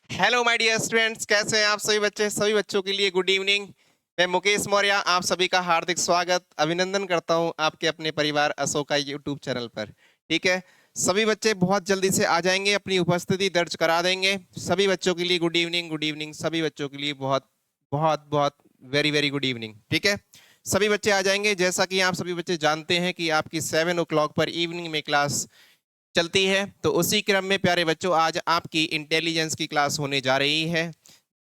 Hello my dear students, कैसे हैं आप सभी बच्चे। सभी बच्चों के लिए गुड इवनिंग। मैं मुकेश मौर्य आप सभी का हार्दिक स्वागत अभिनंदन करता हूं आपके अपने परिवार अशोका यूट्यूब चैनल पर। ठीक है, सभी बच्चे बहुत जल्दी से आ जाएंगे, अपनी उपस्थिति दर्ज करा देंगे। सभी बच्चों के लिए गुड इवनिंग, गुड इवनिंग। सभी बच्चों के लिए बहुत बहुत बहुत वेरी वेरी गुड इवनिंग। ठीक है, सभी बच्चे आ जाएंगे। जैसा कि आप सभी बच्चे जानते हैं कि आपकी 7 o'clock पर इवनिंग में क्लास चलती है, तो उसी क्रम में प्यारे बच्चों आज आपकी इंटेलिजेंस की क्लास होने जा रही है,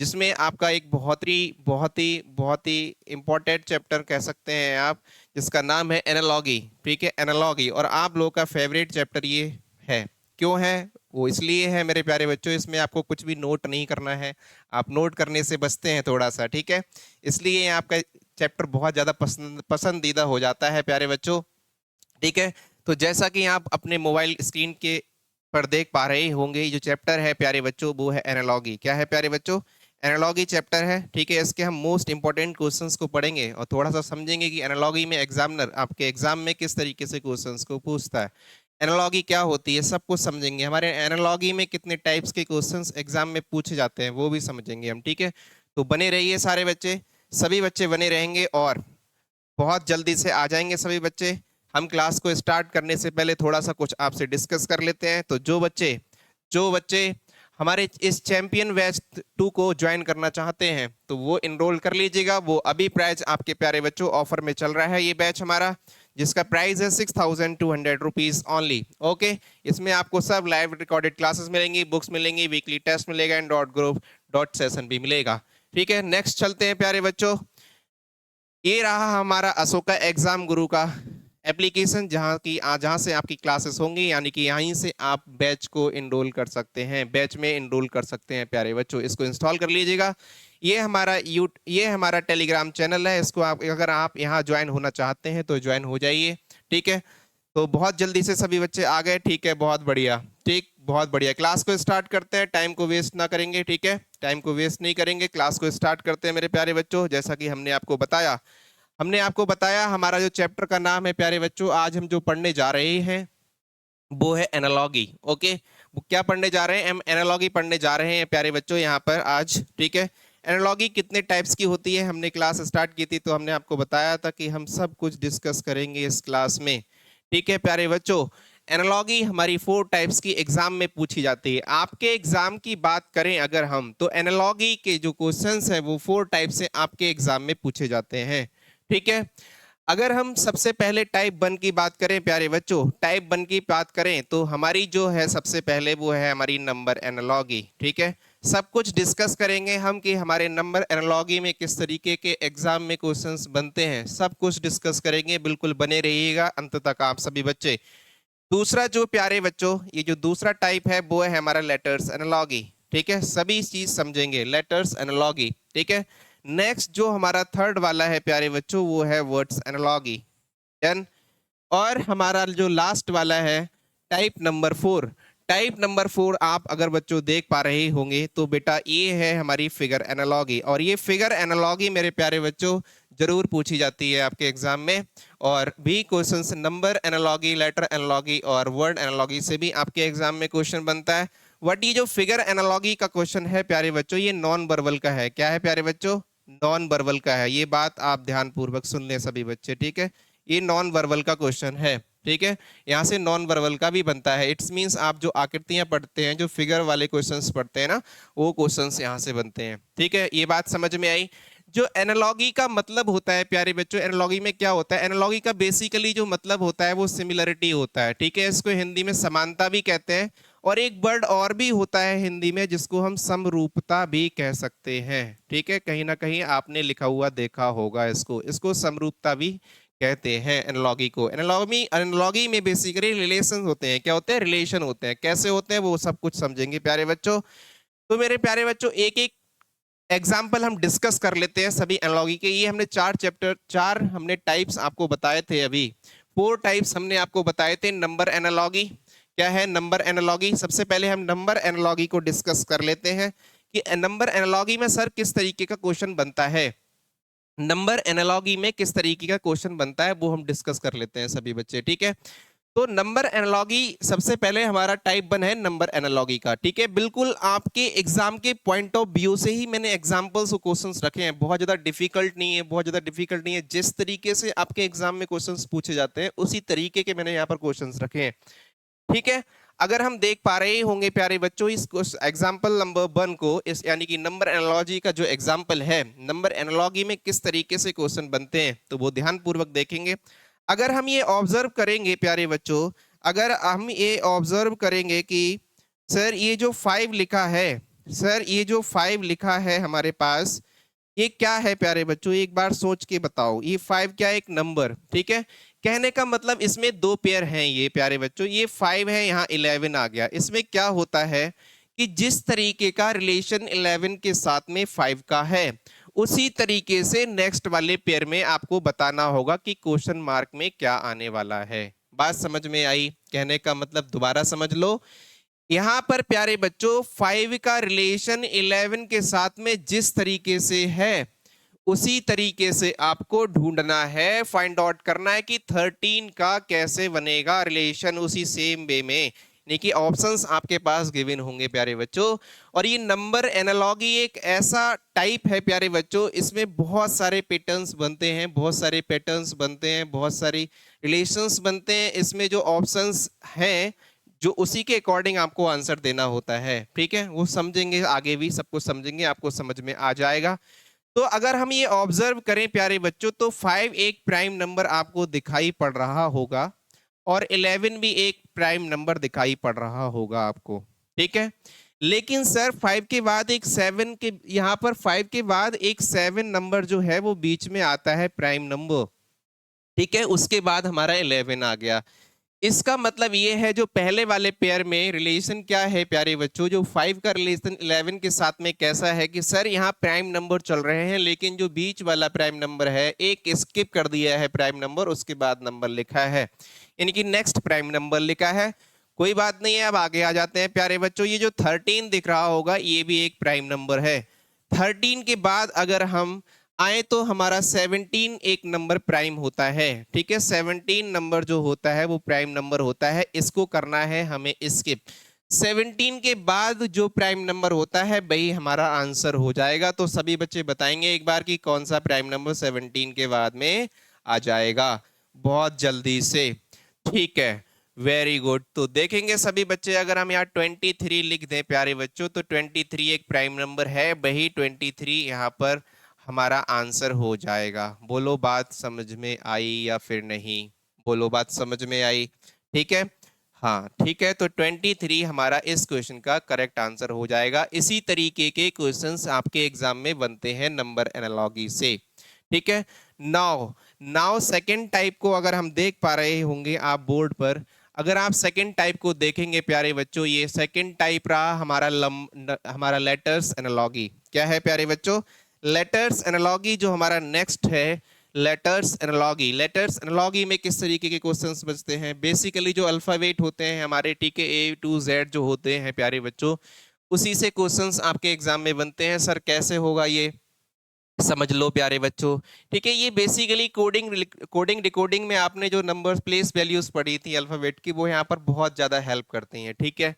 जिसमें आपका एक बहुत ही इम्पोर्टेंट चैप्टर कह सकते हैं आप, जिसका नाम है एनालॉगी। ठीक है, एनालॉगी, और आप लोगों का फेवरेट चैप्टर ये है। क्यों है? वो इसलिए है मेरे प्यारे बच्चों, इसमें आपको कुछ भी नोट नहीं करना है। आप नोट करने से बचते हैं थोड़ा सा। ठीक है, इसलिए ये आपका चैप्टर बहुत ज़्यादा पसंदीदा हो जाता है प्यारे बच्चों। ठीक है, तो जैसा कि आप अपने मोबाइल स्क्रीन के पर देख पा रहे होंगे, ये जो चैप्टर है प्यारे बच्चों वो है एनालॉगी। क्या है प्यारे बच्चों? एनालॉगी चैप्टर है। ठीक है, इसके हम मोस्ट इंपॉर्टेंट क्वेश्चंस को पढ़ेंगे और थोड़ा सा समझेंगे कि एनालॉगी में एग्जामिनर आपके एग्जाम में किस तरीके से क्वेश्चंस को पूछता है। एनालॉगी क्या होती है सब कुछ समझेंगे। हमारे एनालॉगी में कितने टाइप्स के क्वेश्चंस एग्जाम में पूछे जाते हैं वो भी समझेंगे हम। ठीक है, तो बने रहिए सारे बच्चे, सभी बच्चे बने रहेंगे और बहुत जल्दी से आ जाएंगे सभी बच्चे। हम क्लास को स्टार्ट करने से पहले थोड़ा सा कुछ आपसे डिस्कस कर लेते हैं। तो जो बच्चे हमारे इस चैंपियन बैच 2 को ज्वाइन करना चाहते हैं तो वो इनरोल कर लीजिएगा। वो अभी प्राइस आपके प्यारे बच्चों ऑफर में चल रहा है, ये बैच हमारा, जिसका प्राइस है 6200 रुपीज ओनली। ओके, इसमें आपको सब लाइव रिकॉर्डेड क्लासेस मिलेंगी, बुक्स मिलेंगी, वीकली टेस्ट मिलेगा and dot group dot session भी मिलेगा। ठीक है, नेक्स्ट चलते हैं प्यारे बच्चों। ये रहा हमारा अशोका एग्जाम गुरु का एप्लीकेशन, जहाँ से आपकी क्लासेस होंगी, यानी कि यहीं से आप बैच को इनरोल कर सकते हैं, बैच में इनरोल कर सकते हैं प्यारे बच्चों। इसको इंस्टॉल कर लीजिएगा। ये हमारा टेलीग्राम चैनल है। इसको आप अगर आप यहाँ ज्वाइन होना चाहते हैं तो ज्वाइन हो जाइए। ठीक है, तो बहुत जल्दी से सभी बच्चे आ गए। ठीक है, बहुत बढ़िया। ठीक, बहुत बढ़िया। क्लास को स्टार्ट करते हैं, टाइम को वेस्ट ना करेंगे। ठीक है, टाइम को वेस्ट नहीं करेंगे, क्लास को स्टार्ट करते हैं मेरे प्यारे बच्चों। जैसा कि हमने आपको बताया हमारा जो चैप्टर का नाम है प्यारे बच्चों, आज हम जो पढ़ने जा रहे हैं वो है एनालॉगी। ओके, वो क्या पढ़ने जा रहे हैं? हम एनालॉगी पढ़ने जा रहे हैं प्यारे बच्चों यहाँ पर आज। ठीक है, एनालॉगी कितने टाइप्स की होती है हमने क्लास स्टार्ट की थी तो हमने आपको बताया था कि हम सब कुछ डिस्कस करेंगे इस क्लास में। ठीक है प्यारे बच्चों, एनालॉगी हमारी 4 टाइप्स की एग्जाम में पूछी जाती है। आपके एग्जाम की बात करें अगर हम, तो एनालॉगी के जो क्वेश्चंस है वो 4 टाइप से आपके एग्जाम में पूछे जाते हैं। ठीक है, अगर हम सबसे पहले टाइप 1 की बात करें प्यारे बच्चों, टाइप 1 की बात करें तो हमारी जो है सबसे पहले वो है हमारी नंबर एनालॉगी। ठीक है, सब कुछ डिस्कस करेंगे हम कि हमारे नंबर एनालॉगी में किस तरीके के एग्जाम में क्वेश्चंस बनते हैं, सब कुछ डिस्कस करेंगे। बिल्कुल बने रहिएगा अंत तक आप सभी बच्चे। दूसरा जो प्यारे बच्चों, ये जो दूसरा टाइप है वो है हमारा लेटर्स एनालॉगी। ठीक है, सभी चीज समझेंगे, लेटर्स एनालॉगी। ठीक है, नेक्स्ट जो हमारा थर्ड वाला है प्यारे बच्चों वो है वर्ड्स एनालॉगी। डन। और हमारा जो लास्ट वाला है टाइप नंबर 4। टाइप नंबर 4 आप अगर बच्चों देख पा रहे होंगे तो बेटा ये है हमारी फिगर एनालॉगी। और ये फिगर एनालॉगी मेरे प्यारे बच्चों जरूर पूछी जाती है आपके एग्जाम में। और भी questions number analogy, letter analogy और वर्ड एनालॉगी से भी आपके एग्जाम में क्वेश्चन बनता है। बट ये जो फिगर एनालॉगी का क्वेश्चन है प्यारे बच्चों, ये नॉन वर्बल का है। क्या है प्यारे बच्चों? नॉन वर्बल का है। ये बात आप ध्यान पूर्वक सुन लें सभी बच्चे। ठीक है, ये नॉन वर्बल का क्वेश्चन है। ठीक है, यहाँ से नॉन वर्बल का भी बनता है। इट्स मींस आप जो आकृतियां पढ़ते हैं, जो फिगर वाले क्वेश्चंस पढ़ते हैं ना, वो क्वेश्चंस यहाँ से बनते हैं। ठीक है, ये बात समझ में आई। जो एनालॉगी का मतलब होता है प्यारे बच्चों, एनालॉगी में क्या होता है? एनालॉगी का बेसिकली जो मतलब होता है वो सिमिलरिटी होता है। ठीक है, इसको हिंदी में समानता भी कहते हैं। और एक वर्ड और भी होता है हिंदी में जिसको हम समरूपता भी कह सकते हैं। ठीक है, कहीं ना कहीं आपने लिखा हुआ देखा होगा इसको, इसको समरूपता भी कहते हैं एनालॉगी को। एनालॉगी में बेसिकली रिलेशन होते हैं। क्या होते हैं? रिलेशन होते हैं। कैसे होते हैं वो सब कुछ समझेंगे प्यारे बच्चों। तो मेरे प्यारे बच्चों एक एक एग्जाम्पल हम डिस्कस कर लेते हैं सभी एनालॉगी के। ये हमने 4 हमने टाइप्स आपको बताए थे अभी। 4 टाइप्स हमने आपको बताए थे। नंबर एनालॉगी क्या है? नंबर एनालॉगी, सबसे पहले हम नंबर एनालॉगी को डिस्कस कर लेते हैं कि नंबर एनालॉगी में सर किस तरीके का क्वेश्चन बनता है। नंबर एनालॉगी में किस तरीके का क्वेश्चन बनता है वो हम डिस्कस कर लेते हैं सभी बच्चे। ठीक है, तो नंबर एनालॉगी सबसे पहले हमारा टाइप 1 है नंबर एनालॉगी का, ठीक है। बिल्कुल आपके एग्जाम के पॉइंट ऑफ व्यू से ही मैंने एग्जांपल्स और क्वेश्चंस रखे हैं, बहुत ज्यादा डिफिकल्ट नहीं है, बहुत ज्यादा डिफिकल्ट नहीं है। जिस तरीके से आपके एग्जाम में क्वेश्चंस पूछे जाते हैं उसी तरीके के मैंने यहाँ पर क्वेश्चंस रखे हैं, ठीक है। अगर हम देख पा रहे होंगे प्यारे बच्चों इस एग्जाम्पल नंबर 1 को, इस यानी कि नंबर एनालॉजी का जो एग्जाम्पल है, नंबर एनालॉगी में किस तरीके से क्वेश्चन बनते हैं तो वो ध्यान पूर्वक देखेंगे। अगर हम ये ऑब्जर्व करेंगे प्यारे बच्चों, अगर हम ये ऑब्जर्व करेंगे कि सर ये जो 5 लिखा है, सर ये जो 5 लिखा है हमारे पास, ये क्या है प्यारे बच्चों, एक बार सोच के बताओ। ये 5 क्या है? एक नंबर, ठीक है। कहने का मतलब इसमें दो पेयर हैं ये प्यारे बच्चों, ये 5 है, यहाँ 11 आ गया। इसमें क्या होता है कि जिस तरीके का रिलेशन 11 के साथ में 5 का है, उसी तरीके से नेक्स्ट वाले पेयर में आपको बताना होगा कि क्वेश्चन मार्क में क्या आने वाला है। बात समझ में आई? कहने का मतलब दोबारा समझ लो, यहां पर प्यारे बच्चों 5 का रिलेशन 11 के साथ में जिस तरीके से है, उसी तरीके से आपको ढूंढना है, फाइंड आउट करना है कि 13 का कैसे बनेगा रिलेशन उसी सेम वे में। देखिए ऑप्शंस आपके पास गिवन होंगे प्यारे बच्चों। और ये नंबर एनालॉगी एक ऐसा टाइप है प्यारे बच्चों, इसमें बहुत सारे पैटर्न्स बनते हैं, बहुत सारे पैटर्न्स बनते हैं, बहुत सारी रिलेशंस बनते हैं। इसमें जो ऑप्शंस हैं जो उसी के अकॉर्डिंग आपको आंसर देना होता है, ठीक है। वो समझेंगे, आगे भी सब कुछ समझेंगे, आपको समझ में आ जाएगा। तो अगर हम ये ऑब्जर्व करें प्यारे बच्चों तो 5 एक प्राइम नंबर आपको दिखाई पड़ रहा होगा और 11 भी एक प्राइम नंबर दिखाई पड़ रहा होगा आपको, ठीक है। लेकिन सर 5 के बाद एक 7 के, यहाँ पर 5 के बाद एक 7 नंबर जो है वो बीच में आता है प्राइम नंबर, ठीक है। उसके बाद हमारा 11 आ गया। इसका मतलब ये है जो पहले वाले पेयर में रिलेशन क्या है प्यारे बच्चों, जो 5 का रिलेशन 11 के साथ में कैसा है कि सर यहाँ प्राइम नंबर चल रहे हैं, लेकिन जो बीच वाला प्राइम नंबर है एक स्किप कर दिया है प्राइम नंबर, उसके बाद नंबर लिखा है, यानी कि नेक्स्ट प्राइम नंबर लिखा है। कोई बात नहीं है, अब आगे आ जाते हैं प्यारे बच्चों। ये जो 13 दिख रहा होगा ये भी एक प्राइम नंबर है। 13 के बाद अगर हम आए तो हमारा 17 एक नंबर प्राइम होता है, ठीक है। 17 नंबर जो होता है वो प्राइम नंबर होता है, इसको करना है हमें स्किप। 17 के बाद जो प्राइम नंबर होता है वही हमारा आंसर हो जाएगा। तो सभी बच्चे बताएंगे एक बार कि कौन सा प्राइम नंबर 17 के बाद में आ जाएगा, बहुत जल्दी से, ठीक है। Very good. तो देखेंगे सभी बच्चे, अगर हम यहाँ 23 लिख दें प्यारे बच्चों तो 23 एक प्राइम नंबर है, वही 23 यहाँ पर हमारा आंसर हो जाएगा। बोलो बात समझ में आई या फिर नहीं? बोलो बात समझ में आई? ठीक है, हाँ ठीक है। तो 23 हमारा इस क्वेश्चन का करेक्ट आंसर हो जाएगा। इसी तरीके के क्वेश्चंस आपके एग्जाम में बनते हैं नंबर एनालॉगी से, ठीक है। नाउ नाउ सेकंड टाइप को अगर हम देख पा रहे होंगे आप बोर्ड पर, अगर आप सेकंड टाइप को देखेंगे प्यारे बच्चों, ये सेकंड टाइप रहा हमारा लेटर्स एनालॉगी। क्या है प्यारे बच्चों? लेटर्स एनालॉगी जो हमारा नेक्स्ट है, लेटर्स एनालॉगी। लेटर्स एनालॉगी में किस तरीके के क्वेश्चंस बचते हैं? बेसिकली जो अल्फाबेट होते हैं हमारे, ठीक है, A to Z जो होते हैं प्यारे बच्चों, उसी से क्वेश्चंस आपके एग्जाम में बनते हैं। सर कैसे होगा ये समझ लो प्यारे बच्चों, ठीक है। ये बेसिकली कोडिंग डिकोडिंग में आपने जो नंबर्स प्लेस वैल्यूज पढ़ी थी अल्फाबेट की, वो यहाँ पर बहुत ज्यादा हेल्प करती हैं, ठीक है।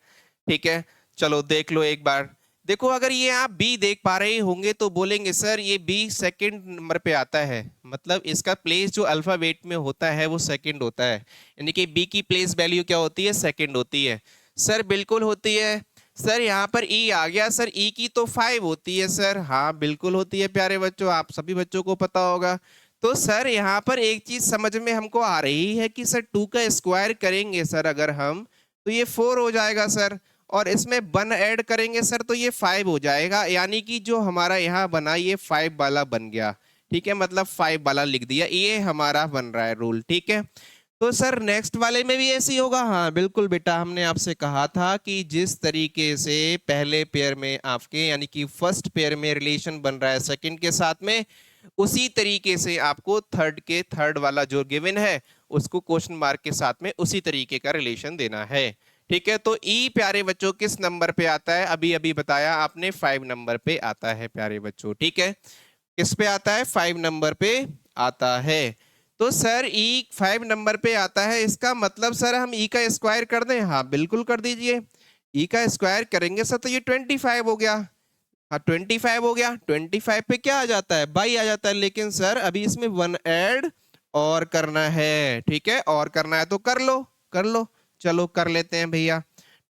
ठीक है, चलो देख लो एक बार। देखो अगर ये आप बी देख पा रहे होंगे तो बोलेंगे सर ये बी सेकंड नंबर पे आता है, मतलब इसका प्लेस जो अल्फाबेट में होता है वो सेकंड होता है, यानी कि बी की प्लेस वैल्यू क्या होती है? सेकंड होती है। सर बिल्कुल होती है। सर यहाँ पर ई आ गया, सर ई की तो 5 होती है। सर हाँ बिल्कुल होती है प्यारे बच्चों, आप सभी बच्चों को पता होगा। तो सर यहाँ पर एक चीज समझ में हमको आ रही है कि सर 2 का स्क्वायर करेंगे सर अगर हम, तो ये 4 हो जाएगा सर, और इसमें 1 ऐड करेंगे सर तो ये 5 हो जाएगा, यानी कि जो हमारा यहाँ बना ये 5 वाला बन गया, ठीक है। मतलब 5 वाला लिख दिया, ये हमारा बन रहा है रूल, ठीक है। तो सर नेक्स्ट वाले में भी ऐसे ही होगा? हाँ बिल्कुल बेटा, हमने आपसे कहा था कि जिस तरीके से पहले पेयर में आपके यानी कि फर्स्ट पेयर में रिलेशन बन रहा है सेकंड के साथ में, उसी तरीके से आपको थर्ड वाला जो गिवन है उसको क्वेश्चन मार्क के साथ में उसी तरीके का रिलेशन देना है, ठीक है। तो ई प्यारे बच्चों किस नंबर पे आता है? अभी अभी बताया आपने, 5 नंबर पे आता है प्यारे बच्चों, ठीक है। किस पे आता है? 5 नंबर पे आता है। तो सर ई 5 नंबर पे आता है, इसका मतलब सर हम ई का स्क्वायर कर दें? हाँ बिल्कुल कर दीजिए। ई का स्क्वायर करेंगे सर तो ये 25 हो गया। हाँ 25 हो गया। 25 पे क्या आ जाता है? बाई आ जाता है। लेकिन सर अभी इसमें 1 ऐड और करना है, ठीक है, और करना है तो कर लो, कर लो। चलो कर लेते हैं भैया।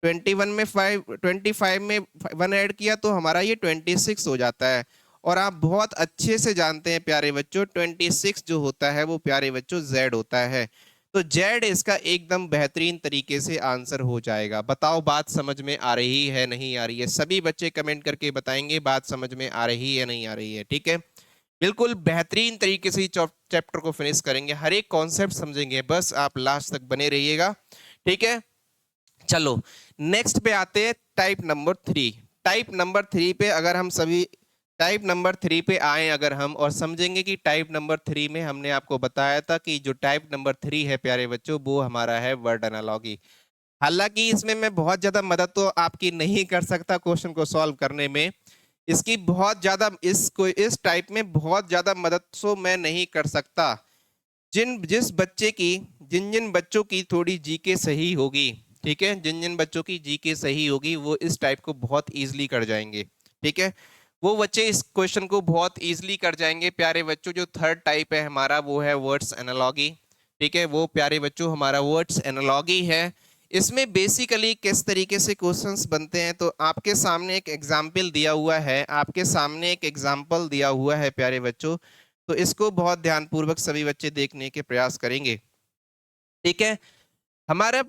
25 में 1 ऐड किया तो हमारा ये 26 हो जाता है। और आप बहुत अच्छे से जानते हैं प्यारे बच्चों, 26 जो होता है वो प्यारे बच्चों जेड होता है। तो जेड इसका एकदम बेहतरीन तरीके से आंसर हो जाएगा। बताओ बात समझ में आ रही है नहीं आ रही है? सभी बच्चे कमेंट करके बताएंगे बात समझ में आ रही है नहीं आ रही है, ठीक है। बिल्कुल बेहतरीन तरीके से चैप्टर को फिनिश करेंगे, हर एक कॉन्सेप्ट समझेंगे, बस आप लास्ट तक बने रहिएगा, ठीक है। चलो नेक्स्ट पे आते हैं, टाइप नंबर 3। टाइप नंबर 3 पे अगर हम सभी टाइप नंबर 3 पे आए अगर हम, और समझेंगे कि टाइप नंबर 3 में हमने आपको बताया था कि जो टाइप नंबर 3 है प्यारे बच्चों वो हमारा है वर्ड एनालॉगी। हालांकि इसमें मैं बहुत ज्यादा मदद तो आपकी नहीं कर सकता क्वेश्चन को सॉल्व करने में, इसकी बहुत ज्यादा इस टाइप में बहुत ज्यादा मदद तो मैं नहीं कर सकता। जिन जिन बच्चों की थोड़ी जीके सही होगी, ठीक है, जिन जिन बच्चों की जीके सही होगी वो इस टाइप को बहुत इजीली कर जाएंगे, ठीक है। वो बच्चे इस क्वेश्चन को बहुत इजीली कर जाएंगे प्यारे बच्चों। जो थर्ड टाइप है हमारा वो है वर्ड्स एनालॉगी, ठीक है, वो प्यारे बच्चों हमारा वर्ड्स एनालॉगी है। इसमें बेसिकली किस तरीके से क्वेश्चंस बनते हैं, तो आपके सामने एक एग्जाम्पल दिया हुआ है, आपके सामने एक एग्जाम्पल दिया हुआ है प्यारे बच्चों। तो इसको बहुत ध्यानपूर्वक सभी बच्चे देखने के प्रयास करेंगे, ठीक है। हमारे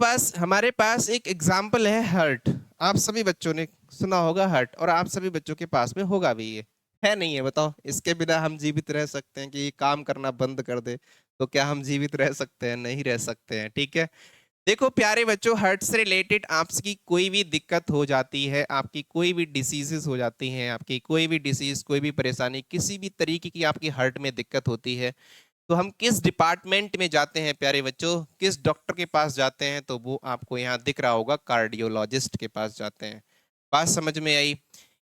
पास एक एग्जाम्पल है हर्ट। आप सभी बच्चों ने सुना होगा हर्ट, और आप सभी बच्चों के पास में होगा भी ये, है नहीं है? बताओ, इसके बिना हम जीवित रह सकते हैं कि ये काम करना बंद कर दे तो क्या हम जीवित रह सकते हैं? नहीं रह सकते हैं, ठीक है। देखो प्यारे बच्चों, हार्ट से रिलेटेड आपकी कोई भी दिक्कत हो जाती है, आपकी कोई भी डिसीजेस हो जाती हैं, आपकी कोई भी डिसीज, कोई भी परेशानी, किसी भी तरीके की आपकी हार्ट में दिक्कत होती है, तो हम किस डिपार्टमेंट में जाते हैं प्यारे बच्चों? किस डॉक्टर के पास जाते हैं? तो वो आपको यहाँ दिख रहा होगा, कार्डियोलॉजिस्ट के पास जाते हैं। बात समझ में आई?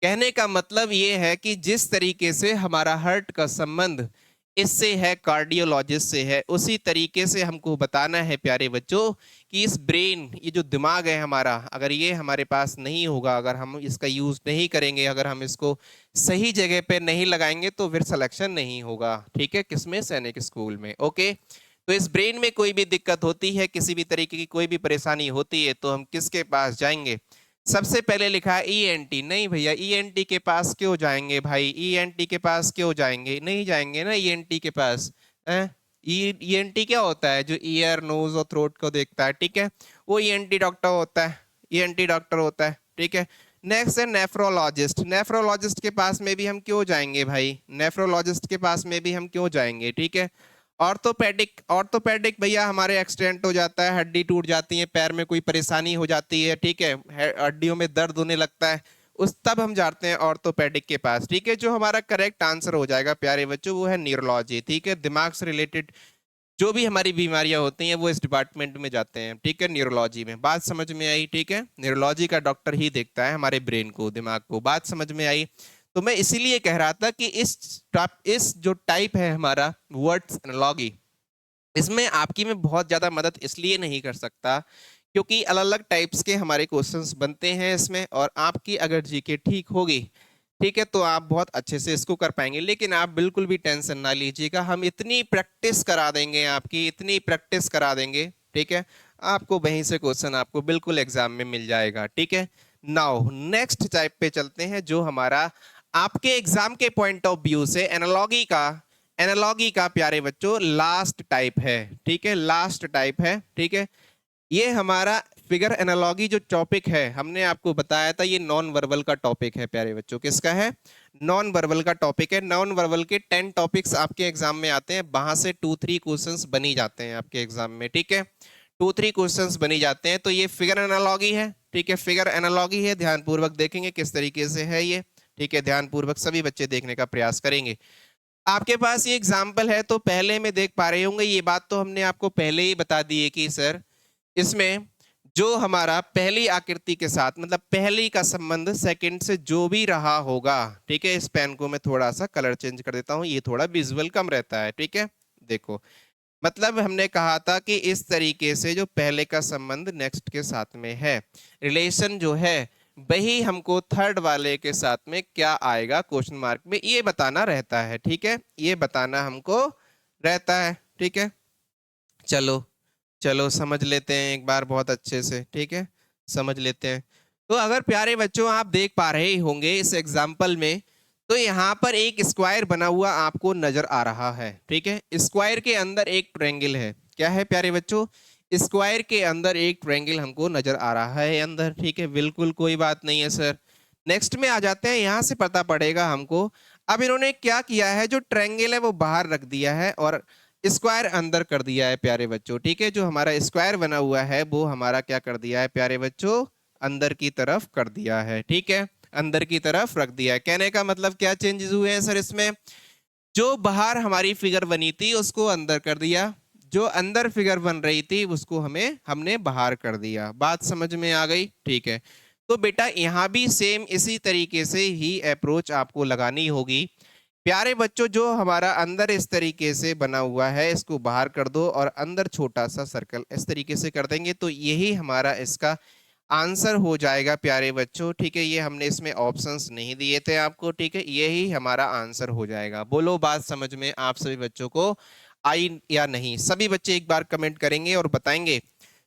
कहने का मतलब ये है कि जिस तरीके से हमारा हार्ट का संबंध इससे है, कार्डियोलॉजिस्ट से है, उसी तरीके से हमको बताना है प्यारे बच्चों कि इस ब्रेन, ये जो दिमाग है हमारा, अगर ये हमारे पास नहीं होगा, अगर हम इसका यूज नहीं करेंगे, अगर हम इसको सही जगह पे नहीं लगाएंगे तो फिर सिलेक्शन नहीं होगा, ठीक है, किसमें? सैनिक स्कूल में। ओके, तो इस ब्रेन में कोई भी दिक्कत होती है, किसी भी तरीके की कोई भी परेशानी होती है, तो हम किसके पास जाएंगे? सबसे पहले लिखा है ईएनटी। नहीं भैया, ईएनटी के पास क्यों जाएंगे भाई? ईएनटी के पास क्यों जाएंगे? नहीं जाएंगे ना ईएनटी के पास। ईएनटी क्या होता है? जो ईयर, नोज और थ्रोट को देखता है, ठीक है, वो ईएनटी डॉक्टर होता है, ईएनटी डॉक्टर होता है, ठीक है। नेक्स्ट है नेफ्रोलॉजिस्ट। नेफ्रोलॉजिस्ट के पास में भी हम क्यों जाएंगे भाई? नेफ्रोलॉजिस्ट के पास में भी हम क्यों जाएंगे, ठीक है। ऑर्थोपेडिक, ऑर्थोपेडिक भैया हमारे एक्सीडेंट हो जाता है, हड्डी टूट जाती है, पैर में कोई परेशानी हो जाती है, ठीक है, हड्डियों में दर्द होने लगता है, उस तब हम जाते हैं ऑर्थोपेडिक के पास, ठीक है। जो हमारा करेक्ट आंसर हो जाएगा प्यारे बच्चों वो है न्यूरोलॉजी, ठीक है। दिमाग से रिलेटेड जो भी हमारी बीमारियां होती हैं वो इस डिपार्टमेंट में जाते हैं, ठीक है, न्यूरोलॉजी में। बात समझ में आई? ठीक है, न्यूरोलॉजी का डॉक्टर ही देखता है हमारे ब्रेन को, दिमाग को। बात समझ में आई? तो मैं इसीलिए कह रहा था कि इस जो टाइप है हमारा वर्ड्स एनालॉगी, इसमें आपकी मैं बहुत ज्यादा मदद इसलिए नहीं कर सकता क्योंकि अलग अलग टाइप्स के हमारे क्वेश्चंस बनते हैं इसमें, और आपकी अगर जीके ठीक होगी, ठीक है, तो आप बहुत अच्छे से इसको कर पाएंगे। लेकिन आप बिल्कुल भी टेंशन ना लीजिएगा, हम इतनी प्रैक्टिस करा देंगे आपकी, इतनी प्रैक्टिस करा देंगे, ठीक है, आपको वहीं से क्वेश्चन आपको बिल्कुल एग्जाम में मिल जाएगा, ठीक है। नाउ नेक्स्ट टाइप पे चलते हैं, जो हमारा आपके एग्जाम के पॉइंट ऑफ व्यू से एनालॉगी का प्यारे बच्चों लास्ट टाइप है, ठीक है, लास्ट टाइप है, ठीक है। ये हमारा फिगर एनालॉगी जो टॉपिक है, हमने आपको बताया था ये नॉन वर्बल का टॉपिक है प्यारे बच्चों। किसका है? नॉन वर्बल का टॉपिक है। नॉन वर्बल के 10 टॉपिक्स आपके एग्जाम में आते हैं, वहां से 2-3 क्वेश्चंस बनी जाते हैं आपके एग्जाम में, ठीक है, 2-3 क्वेश्चंस बनी जाते हैं। तो ये फिगर एनालॉगी है, ठीक है, फिगर एनालॉगी है। ध्यानपूर्वक देखेंगे किस तरीके से है ये, ठीक है, ध्यानपूर्वक सभी बच्चे देखने का प्रयास करेंगे। आपके पास ये एग्जाम्पल है तो पहले में देख पा रहे होंगे, ये बात तो हमने आपको पहले ही बता दी है कि सर इसमें जो हमारा पहली आकृति के साथ, मतलब पहली का संबंध सेकंड से जो भी रहा होगा, ठीक है, इस पेन को मैं थोड़ा सा कलर चेंज कर देता हूं, ये थोड़ा विजुअल कम रहता है, ठीक है। देखो मतलब हमने कहा था कि इस तरीके से जो पहले का संबंध नेक्स्ट के साथ में है, रिलेशन जो है वही हमको थर्ड वाले के साथ में क्या आएगा क्वेश्चन मार्क में, ये बताना रहता है। ठीक है, ये बताना हमको रहता है। ठीक है, चलो चलो समझ लेते हैं एक बार बहुत अच्छे से। ठीक है, समझ लेते हैं। तो अगर प्यारे बच्चों आप देख पा रहे होंगे इस एग्जाम्पल में, तो यहाँ पर एक स्क्वायर बना हुआ आपको नजर आ रहा है। ठीक है, स्क्वायर के अंदर एक ट्रायंगल है। क्या है प्यारे बच्चों? स्क्वायर के अंदर एक ट्रायंगल हमको नजर आ रहा है अंदर। ठीक है, बिल्कुल कोई बात नहीं है सर। नेक्स्ट में आ जाते हैं, यहाँ से पता पड़ेगा हमको। अब इन्होंने क्या किया है, जो ट्रायंगल है वो बाहर रख दिया है और स्क्वायर अंदर कर दिया है प्यारे बच्चों। ठीक है, जो हमारा स्क्वायर बना हुआ है वो हमारा क्या कर दिया है प्यारे बच्चों, अंदर की तरफ कर दिया है। ठीक है, अंदर की तरफ रख दिया है। कहने का मतलब क्या चेंजेस हुए हैं सर इसमें? जो बाहर हमारी फिगर बनी थी उसको अंदर कर दिया, जो अंदर फिगर बन रही थी उसको हमने बाहर कर दिया। बात समझ में आ गई? ठीक है, तो बेटा यहाँ भी सेम इसी तरीके से ही अप्रोच आपको लगानी होगी। प्यारे बच्चों, जो हमारा अंदर इस तरीके से बना हुआ है इसको बाहर कर दो और अंदर छोटा सा सर्कल इस तरीके से कर देंगे, तो यही हमारा इसका आंसर हो जाएगा प्यारे बच्चों। ठीक है, ये हमने इसमें ऑप्शंस नहीं दिए थे आपको। ठीक है, यही हमारा आंसर हो जाएगा। बोलो बात समझ में आप सभी बच्चों को आई या नहीं? सभी बच्चे एक बार कमेंट करेंगे और बताएंगे।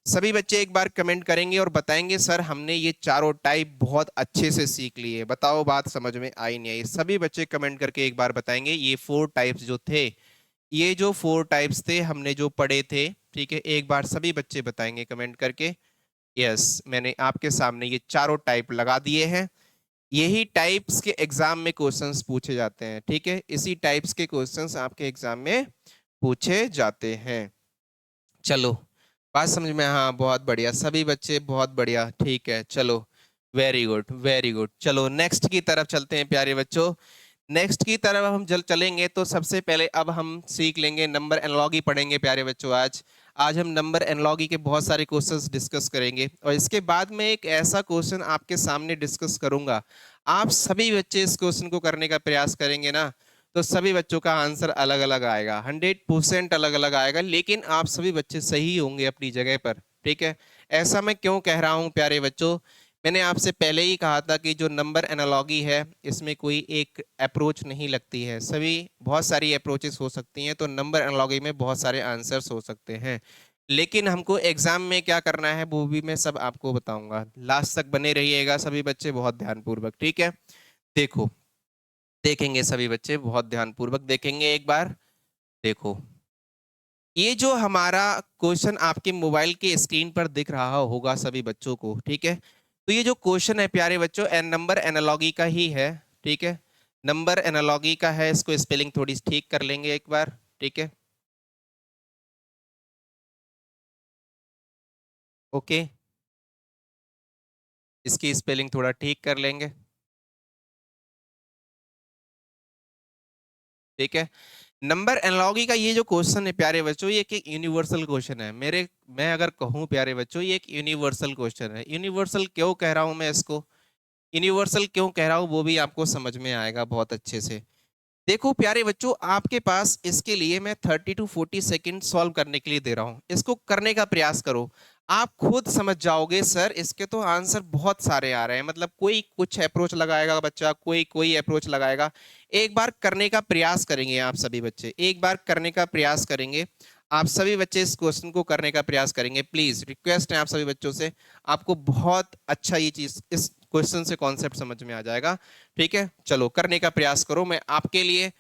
सभी बच्चे एक बार कमेंट करेंगे और बताएंगे सर हमने ये चारों टाइप बहुत अच्छे से सीख लिए। बताओ बात समझ में आई नहीं आई? सभी बच्चे कमेंट करके एक बार बताएंगे ये 4 टाइप्स जो थे, ये जो 4 टाइप्स थे हमने जो पढ़े थे। ठीक है, एक बार सभी बच्चे बताएंगे कमेंट करके। यस, मैंने आपके सामने ये चारों टाइप लगा दिए हैं। यही टाइप्स के एग्जाम में क्वेश्चंस पूछे जाते हैं। ठीक है, इसी टाइप्स के क्वेश्चंस आपके एग्जाम में पूछे जाते हैं। चलो बात समझ में? हाँ बहुत बढ़िया, सभी बच्चे बहुत बढ़िया। ठीक है, चलो वेरी गुड वेरी गुड। चलो नेक्स्ट की तरफ चलते हैं प्यारे बच्चों। नेक्स्ट की तरफ हम जल चलेंगे तो सबसे पहले अब हम सीख लेंगे नंबर एनालॉगी पढ़ेंगे प्यारे बच्चों। आज आज हम नंबर एनालॉगी के बहुत सारे क्वेश्चंस डिस्कस करेंगे और इसके बाद में एक ऐसा क्वेश्चन आपके सामने डिस्कस करूंगा। आप सभी बच्चे इस क्वेश्चन को करने का प्रयास करेंगे ना, तो सभी बच्चों का आंसर अलग अलग आएगा, 100% अलग अलग आएगा, लेकिन आप सभी बच्चे सही होंगे अपनी जगह पर। ठीक है, ऐसा मैं क्यों कह रहा हूं प्यारे बच्चों? मैंने आपसे पहले ही कहा था कि जो नंबर एनालॉगी है इसमें कोई एक अप्रोच नहीं लगती है, सभी बहुत सारी अप्रोचेस हो सकती हैं। तो नंबर एनालॉगी में बहुत सारे आंसर्स हो सकते हैं, लेकिन हमको एग्जाम में क्या करना है वो भी मैं सब आपको बताऊंगा। लास्ट तक बने रहिएगा सभी बच्चे बहुत ध्यानपूर्वक। ठीक है, देखो देखेंगे सभी बच्चे बहुत ध्यानपूर्वक देखेंगे एक बार। देखो ये जो हमारा क्वेश्चन आपके मोबाइल के स्क्रीन पर दिख रहा होगा सभी बच्चों को। ठीक है, तो ये जो क्वेश्चन है प्यारे बच्चों नंबर एनालॉगी का ही है। ठीक है, नंबर एनालॉगी का है, इसको स्पेलिंग थोड़ी ठीक कर लेंगे एक बार। ठीक है, ओके, इसकी स्पेलिंग थोड़ा ठीक कर लेंगे। ठीक है, नंबर एनालॉगी का ये जो क्वेश्चन है प्यारे बच्चों, ये एक यूनिवर्सल क्वेश्चन है। मैं अगर कहूँ प्यारे बच्चों ये एक यूनिवर्सल क्वेश्चन है। यूनिवर्सल क्यों कह रहा हूं मैं इसको, यूनिवर्सल क्यों कह रहा हूं वो भी आपको समझ में आएगा बहुत अच्छे से। देखो प्यारे बच्चों, आपके पास इसके लिए मैं 30 to 40 सेकंड सॉल्व करने के लिए दे रहा हूं, इसको करने का प्रयास करो। आप खुद समझ जाओगे सर इसके तो आंसर बहुत सारे आ रहे हैं, मतलब कोई कुछ अप्रोच लगाएगा बच्चा, कोई कोई अप्रोच लगाएगा। एक बार करने का प्रयास करेंगे आप सभी बच्चे, एक बार करने का प्रयास करेंगे आप सभी बच्चे, इस क्वेश्चन को करने का प्रयास करेंगे। प्लीज रिक्वेस्ट है आप सभी बच्चों से, आपको बहुत अच्छा ये चीज इस क्वेश्चन से कॉन्सेप्ट समझ में आ जाएगा। ठीक है, चलो करने का प्रयास करो। मैं आपके लिए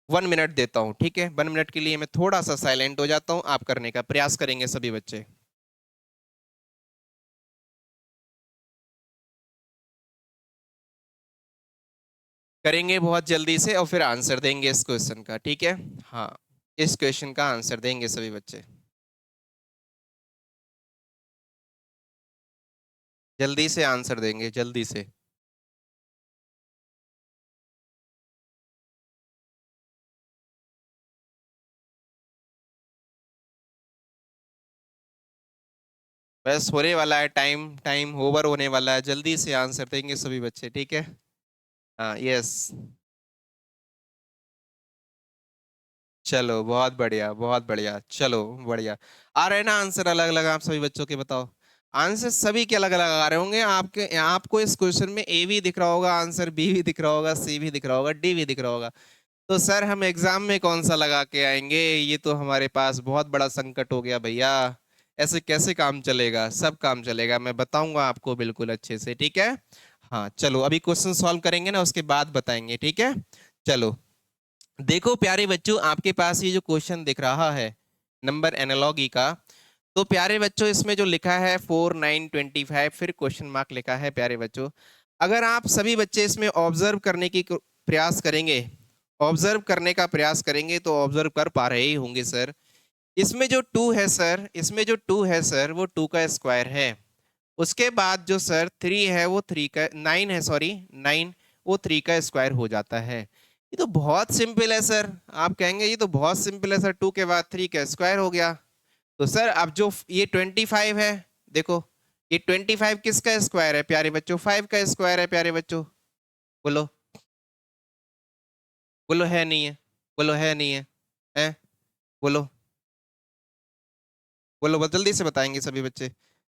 1 मिनट देता हूं। ठीक है, 1 मिनट के लिए मैं थोड़ा सा साइलेंट हो जाता हूं, आप करने का प्रयास करेंगे सभी बच्चे। करेंगे बहुत जल्दी से और फिर आंसर देंगे इस क्वेश्चन का। ठीक है, हाँ इस क्वेश्चन का आंसर देंगे सभी बच्चे, जल्दी से आंसर देंगे जल्दी से। बस होने वाला है टाइम, टाइम ओवर होने वाला है, जल्दी से आंसर देंगे सभी बच्चे। ठीक है, हाँ यस, चलो बहुत बढ़िया, बहुत बढ़िया, चलो बढ़िया। आ रहे हैं ना आंसर अलग अलग आप सभी बच्चों के? बताओ आंसर सभी के अलग अलग आ रहे होंगे आपके। आपको इस क्वेश्चन में ए भी दिख रहा होगा आंसर, बी भी दिख रहा होगा, सी भी दिख रहा होगा, डी भी दिख रहा होगा। तो सर हम एग्जाम में कौन सा लगा के आएंगे? ये तो हमारे पास बहुत बड़ा संकट हो गया भैया। ऐसे कैसे काम चलेगा? सब काम चलेगा, मैं बताऊंगा आपको बिल्कुल अच्छे से, ठीक है। हाँ चलो अभी क्वेश्चन सॉल्व करेंगे ना, उसके बाद बताएंगे, ठीक है। चलो देखो प्यारे बच्चों, आपके पास ये जो क्वेश्चन दिख रहा है नंबर एनालॉगी का, तो प्यारे बच्चों इसमें जो लिखा है 4925 फिर क्वेश्चन मार्क लिखा है। प्यारे बच्चों अगर आप सभी बच्चे इसमें ऑब्जर्व करने की प्रयास करेंगे, ऑब्जर्व करने का प्रयास करेंगे तो ऑब्जर्व कर पा रहे ही होंगे सर। इसमें जो टू है सर, इसमें जो टू है सर वो टू का स्क्वायर है। उसके बाद जो सर थ्री है वो थ्री का, नाइन है सॉरी, नाइन वो थ्री का स्क्वायर हो जाता है। ये तो बहुत सिंपल है सर। आप कहेंगे ये तो बहुत सिंपल है सर, टू के बाद थ्री का स्क्वायर हो गया। तो सर अब जो ये 25 है, देखो ये 25 किसका स्क्वायर है प्यारे बच्चों? 5 का स्क्वायर है प्यारे बच्चों। बोलो बोलो, है नहीं है? बोलो है नहीं है? है? बोलो बोलो बस, जल्दी से बताएंगे सभी बच्चे,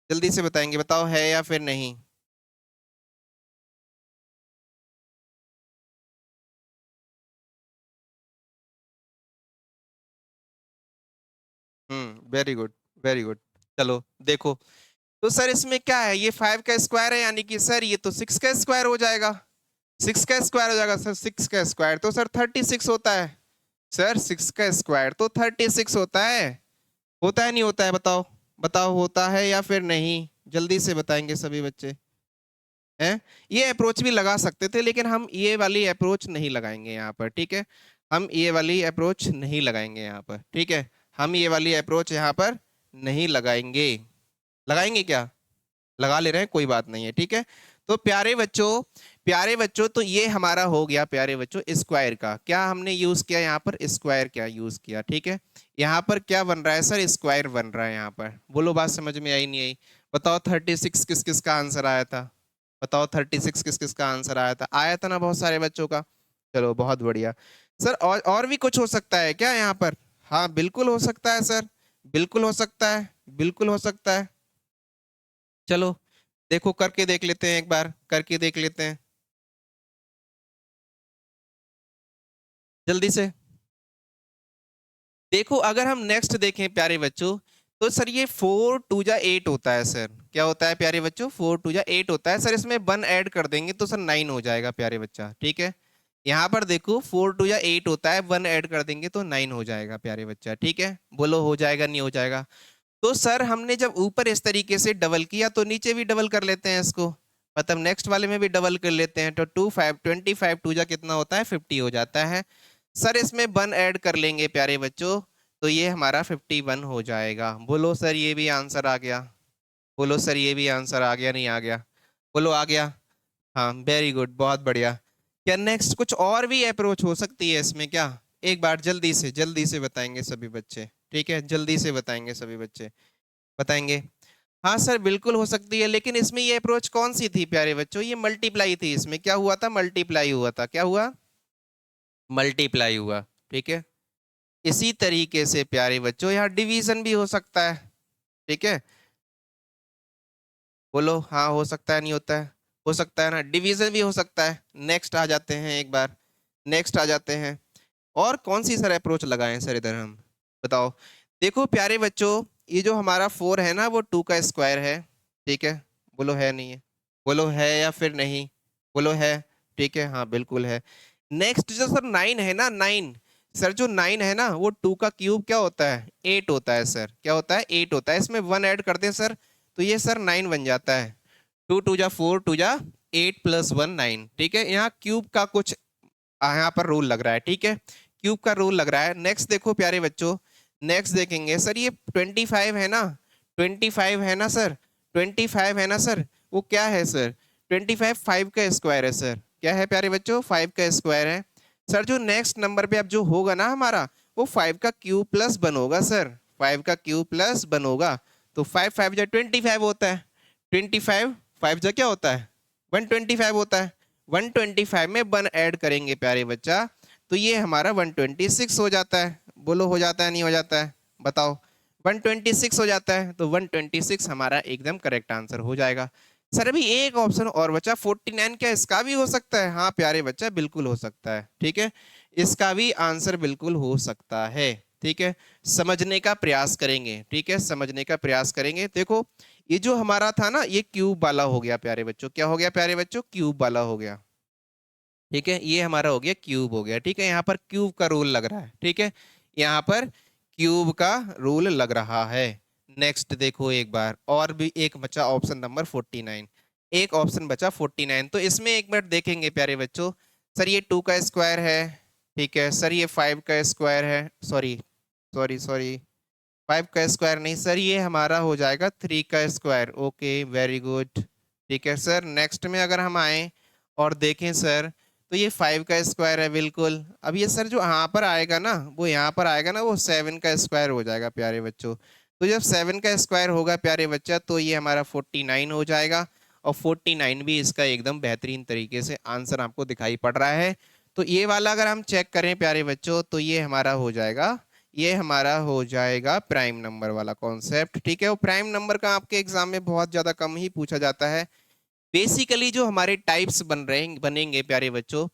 जल्दी से बताएंगे, बताओ है या फिर नहीं। Very good, very good. चलो देखो, तो सर इसमें क्या है, ये 5 का स्क्वायर है, यानी कि सर ये तो 6 का स्क्वायर हो जाएगा। 6 का स्क्वायर हो जाएगा सर, 6 का स्क्वायर तो सर 36 होता है। सर 6 का स्क्वायर तो 36 होता है नहीं होता है? बताओ बताओ, होता है या फिर नहीं? जल्दी से बताएंगे सभी बच्चे। हैं? ये अप्रोच भी लगा सकते थे लेकिन हम ये वाली अप्रोच नहीं लगाएंगे यहाँ पर, ठीक है। हम ये वाली अप्रोच नहीं लगाएंगे यहाँ पर, ठीक है। हम ये वाली अप्रोच यहाँ पर नहीं लगाएंगे। लगाएंगे क्या? लगा ले रहे हैं, कोई बात नहीं है, ठीक है। तो प्यारे बच्चों, प्यारे बच्चों तो ये हमारा हो गया प्यारे बच्चों स्क्वायर का। क्या हमने यूज किया यहाँ पर? स्क्वायर क्या यूज किया, ठीक है। यहाँ पर क्या बन रहा है सर? स्क्वायर बन रहा है यहाँ पर। बोलो बात समझ में आई नहीं आई? बताओ 36 किस किस का आंसर आया था? बताओ 36 किस किस का आंसर आया था? आया था ना बहुत सारे बच्चों का। चलो बहुत बढ़िया। सर और भी कुछ हो सकता है क्या यहाँ पर? हाँ बिल्कुल हो सकता है सर, बिल्कुल हो सकता है, बिल्कुल हो सकता है। चलो देखो करके देख लेते हैं, एक बार करके देख लेते हैं जल्दी से। देखो अगर हम नेक्स्ट देखें प्यारे बच्चों, तो सर ये 4 2 जा 8 होता है सर। क्या होता है प्यारे बच्चों? 4 2 जा 8 होता है सर। इसमें 1 ऐड कर देंगे तो सर 9 हो जाएगा प्यारे बच्चा, ठीक है। यहाँ पर देखो 4 2 जा 8 होता है, 1 ऐड कर देंगे तो 9 हो जाएगा प्यारे बच्चा, ठीक है। बोलो हो जाएगा नहीं हो जाएगा? तो सर हमने जब ऊपर इस तरीके से डबल किया तो नीचे भी डबल कर लेते हैं इसको, मतलब नेक्स्ट वाले में भी डबल कर लेते हैं। तो 25 कितना होता है? 50 हो जाता है। सर इसमें 1 ऐड कर लेंगे प्यारे बच्चों, तो ये हमारा 51 हो जाएगा। बोलो सर ये भी आंसर आ गया? बोलो सर ये भी आंसर आ गया नहीं आ गया? बोलो आ गया। हाँ वेरी गुड, बहुत बढ़िया। क्या नेक्स्ट कुछ और भी अप्रोच हो सकती है इसमें क्या? एक बार जल्दी से बताएंगे सभी बच्चे, ठीक है। जल्दी से बताएंगे सभी बच्चे, बताएंगे। हाँ सर बिल्कुल हो सकती है, लेकिन इसमें ये अप्रोच कौन सी थी प्यारे बच्चों? ये मल्टीप्लाई थी। इसमें क्या हुआ था? मल्टीप्लाई हुआ था। क्या हुआ? मल्टीप्लाई हुआ, ठीक है। इसी तरीके से प्यारे बच्चों यहाँ डिवीजन भी हो सकता है, ठीक है। बोलो हाँ हो सकता है नहीं होता है? हो सकता है ना, डिवीजन भी हो सकता है। नेक्स्ट आ जाते हैं एक बार, नेक्स्ट आ जाते हैं। और कौन सी सर अप्रोच लगाएं सर इधर हम? बताओ। देखो प्यारे बच्चों, ये जो हमारा 4 है ना वो 2 का स्क्वायर है, ठीक है। बोलो है नहीं है? बोलो है या फिर नहीं? बोलो है, ठीक है, हाँ बिल्कुल है। नेक्स्ट जो सर 9 है ना, 9, सर जो 9 है ना वो 2 का क्यूब क्या होता है? 8 होता है सर। क्या होता है? 8 होता है। इसमें 1 ऐड कर दें सर तो ये सर 9 बन जाता है। 2 2 जा 4 2 जा 8 प्लस 1 9, ठीक है। यहाँ क्यूब का कुछ यहाँ पर रूल लग रहा है, ठीक है। क्यूब का रूल लग रहा है। नेक्स्ट देखो प्यारे बच्चों, नेक्स्ट देखेंगे सर ये 25 है ना, 25 है ना सर, 25 है ना सर, वो क्या है सर? 25 5 का स्क्वायर है सर। क्या है प्यारे बच्चों? 5 का स्क्वायर है। सर जो नेक्स्ट नंबर पे अब जो होगा ना हमारा, वो 5 का क्यूब प्लस 1 होगा सर। 5 का क्यूब प्लस 1 होगा। तो 5 5 जा 25 होता है। 25 5 जा क्या होता है? 125 होता है। 125 में 1 ऐड करेंगे प्यारे बच्चा तो ये हमारा 126 हो जाता है। बोलो हो जाता है नहीं हो जाता है, बताओ। 126 हो जाता है, तो 126 हमारा एकदम करेक्ट आंसर हो जाएगा। सर अभी एक ऑप्शन और बचा 49, क्या इसका भी हो सकता है? हाँ प्यारे बच्चा, बिल्कुल हो सकता है, ठीक है, इसका भी आंसर बिल्कुल हो सकता है, ठीक है। समझने का प्रयास करेंगे, ठीक है, समझने का प्रयास करेंगे। देखो ये जो हमारा था ना, ये क्यूब वाला हो गया प्यारे बच्चों, क्या हो गया प्यारे बच्चों? क्यूब वाला हो गया, ठीक है, ये हमारा हो गया क्यूब हो गया, ठीक है। यहाँ पर क्यूब का रूल लग रहा है, ठीक है, यहाँ पर क्यूब का रूल लग रहा है। नेक्स्ट देखो एक बार, और भी एक बचा ऑप्शन नंबर 49, एक ऑप्शन बचा 49, तो इसमें एक मिनट देखेंगे प्यारे बच्चों। सर ये 2 का स्क्वायर है, ठीक है सर, ये 5 का स्क्वायर है, सॉरी सॉरी सॉरी, 5 का स्क्वायर नहीं सर, ये हमारा हो जाएगा 3 का स्क्वायर। ओके वेरी गुड, ठीक है सर। नेक्स्ट में अगर हम आए और देखें सर, तो ये 5 का स्क्वायर है बिल्कुल। अब ये सर जो यहाँ पर आएगा ना, वो यहाँ पर आएगा ना, वो 7 का स्क्वायर हो जाएगा प्यारे बच्चों। तो जब 7 का स्क्वायर होगा प्यारे बच्चा, तो ये हमारा 49 हो जाएगा, और 49 भी इसका एकदम बेहतरीन तरीके से आंसर आपको दिखाई पड़ रहा है। तो ये वाला अगर हम चेक करें प्यारे बच्चों, तो ये हमारा हो जाएगा, ये हमारा हो जाएगा प्राइम नंबर वाला कॉन्सेप्ट, ठीक है। वो प्राइम नंबर का आपके एग्जाम में बहुत ज्यादा कम ही पूछा जाता है। बेसिकली जो हमारे टाइप्स बनेंगे प्यारे बच्चों,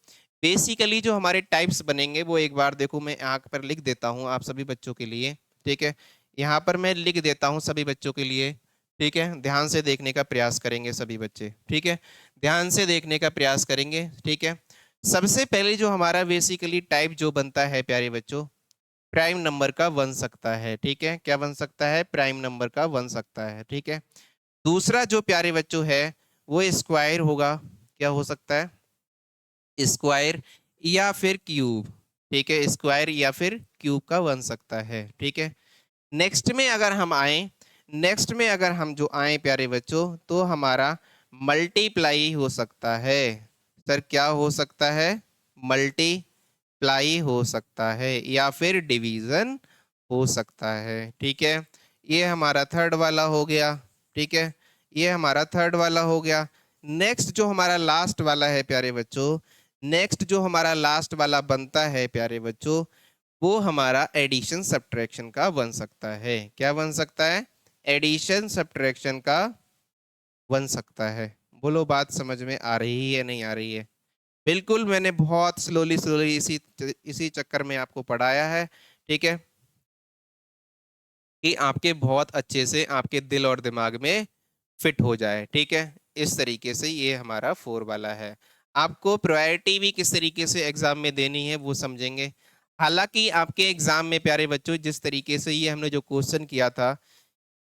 बेसिकली जो हमारे टाइप्स बनेंगे, वो एक बार देखो मैं यहाँ पर लिख देता हूँ आप सभी बच्चों के लिए, ठीक है, यहाँ पर मैं लिख देता हूँ सभी बच्चों के लिए, ठीक है। ध्यान से देखने का प्रयास करेंगे सभी बच्चे, ठीक है, ध्यान से देखने का प्रयास करेंगे, ठीक है। सबसे पहले जो हमारा बेसिकली टाइप जो बनता है प्यारे बच्चों, प्राइम नंबर का बन सकता है, ठीक है, क्या बन सकता है? प्राइम नंबर का बन सकता है, ठीक है। दूसरा जो प्यारे बच्चों है, वो स्क्वायर होगा, क्या हो सकता है? स्क्वायर या फिर क्यूब, ठीक है, स्क्वायर या फिर क्यूब का बन सकता है, ठीक है। नेक्स्ट में अगर हम आए, नेक्स्ट में अगर हम जो आए प्यारे बच्चों, तो हमारा मल्टीप्लाई हो सकता है। सर क्या हो सकता है? मल्टीप्लाई हो सकता है, या फिर डिवीजन हो सकता है, ठीक है। ये हमारा थर्ड वाला हो गया, ठीक है, ये हमारा थर्ड वाला हो गया। नेक्स्ट जो हमारा लास्ट वाला है प्यारे बच्चों, नेक्स्ट जो हमारा लास्ट वाला बनता है प्यारे बच्चों, वो हमारा एडिशन सब्ट्रैक्शन का बन सकता है। क्या बन सकता है? एडिशन सब्ट्रैक्शन का बन सकता है। बोलो बात समझ में आ रही है नहीं आ रही है? बिल्कुल, मैंने बहुत स्लोली स्लोली इसी चक्कर में आपको पढ़ाया है, ठीक है, कि आपके बहुत अच्छे से आपके दिल और दिमाग में फिट हो जाए, ठीक है। इस तरीके से ये हमारा 4 वाला है। आपको प्रायोरिटी भी किस तरीके से एग्जाम में देनी है वो समझेंगे। हालांकि आपके एग्जाम में प्यारे बच्चों, जिस तरीके से ये हमने जो क्वेश्चन किया था,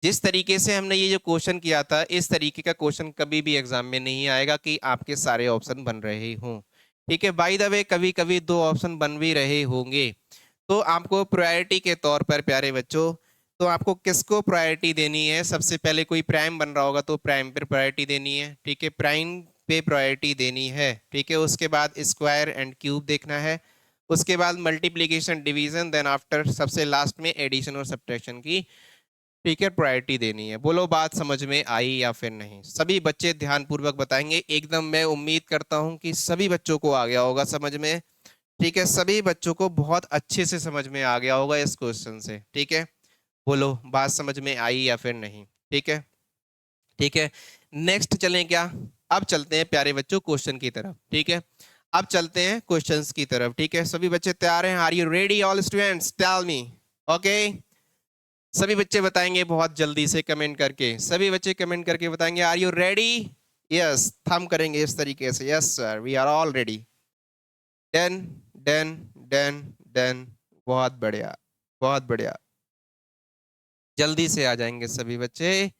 जिस तरीके से हमने ये जो क्वेश्चन किया था, इस तरीके का क्वेश्चन कभी भी एग्जाम में नहीं आएगा कि आपके सारे ऑप्शन बन रहे हों, ठीक है। बाय द वे कभी कभी 2 ऑप्शन बन भी रहे होंगे, तो आपको प्रायोरिटी के तौर पर प्यारे बच्चों, तो आपको किसको प्रायोरिटी देनी है? सबसे पहले कोई प्राइम बन रहा होगा तो प्राइम पर प्रायोरिटी देनी है, ठीक है, प्राइम पे प्रायोरिटी देनी है, ठीक है। उसके बाद स्क्वायर एंड क्यूब देखना है, उसके बाद मल्टीप्लीकेशन डिवीजन, देन आफ्टर सबसे लास्ट में एडिशन और सब्ट्रैक्शन की, ठीक है, प्रायोरिटी देनी है। बोलो बात समझ में आई या फिर नहीं? सभी बच्चे ध्यान पूर्वक बताएंगे एकदम, मैं उम्मीद करता हूं कि सभी बच्चों को आ गया होगा समझ में, ठीक है, सभी बच्चों को बहुत अच्छे से समझ में आ गया होगा इस क्वेश्चन से, ठीक है। बोलो बात समझ में आई या फिर नहीं? ठीक है, ठीक है। नेक्स्ट चलें क्या? अब चलते हैं प्यारे बच्चों क्वेश्चन की तरफ, ठीक है, अब चलते हैं क्वेश्चंस की तरफ, ठीक है। सभी बच्चे तैयार हैं? Are you ready all students? Tell me. Okay, सभी बच्चे बताएंगे बहुत जल्दी से कमेंट करके, सभी बच्चे कमेंट करके बताएंगे are you ready? Yes, thumb करेंगे इस तरीके से, yes sir we are all ready. Done done done done, बहुत बढ़िया बहुत बढ़िया। जल्दी से आ जाएंगे सभी बच्चे,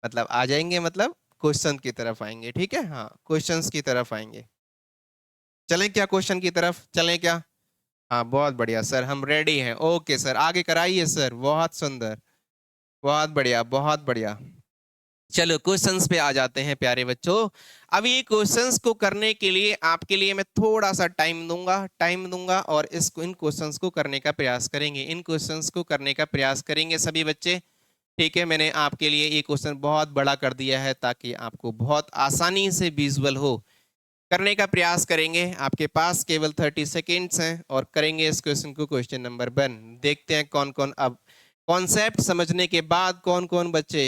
मतलब आ जाएंगे मतलब क्वेश्चन की तरफ आएंगे, ठीक है, हाँ क्वेश्चंस की तरफ आएंगे। चलें क्या क्वेश्चन की तरफ? चलें क्या? हाँ बहुत बढ़िया सर, हम रेडी हैं। ओके सर, आगे कराइए सर, बहुत सुंदर, बहुत बढ़िया बहुत बढ़िया। चलो क्वेश्चंस पे आ जाते हैं प्यारे बच्चों। अब ये क्वेश्चंस को करने के लिए आपके लिए मैं थोड़ा सा टाइम दूंगा और इन क्वेश्चंस को करने का प्रयास करेंगे, इन क्वेश्चंस को करने का प्रयास करेंगे सभी बच्चे, ठीक है। मैंने आपके लिए ये क्वेश्चन बहुत बड़ा कर दिया है ताकि आपको बहुत आसानी से विजुअल हो करने का प्रयास करेंगे। आपके पास केवल 30 सेकेंड्स हैं और करेंगे इस क्वेश्चन को, क्वेश्चन नंबर 1। देखते हैं कौन कौन अब कॉन्सेप्ट समझने के बाद कौन कौन बच्चे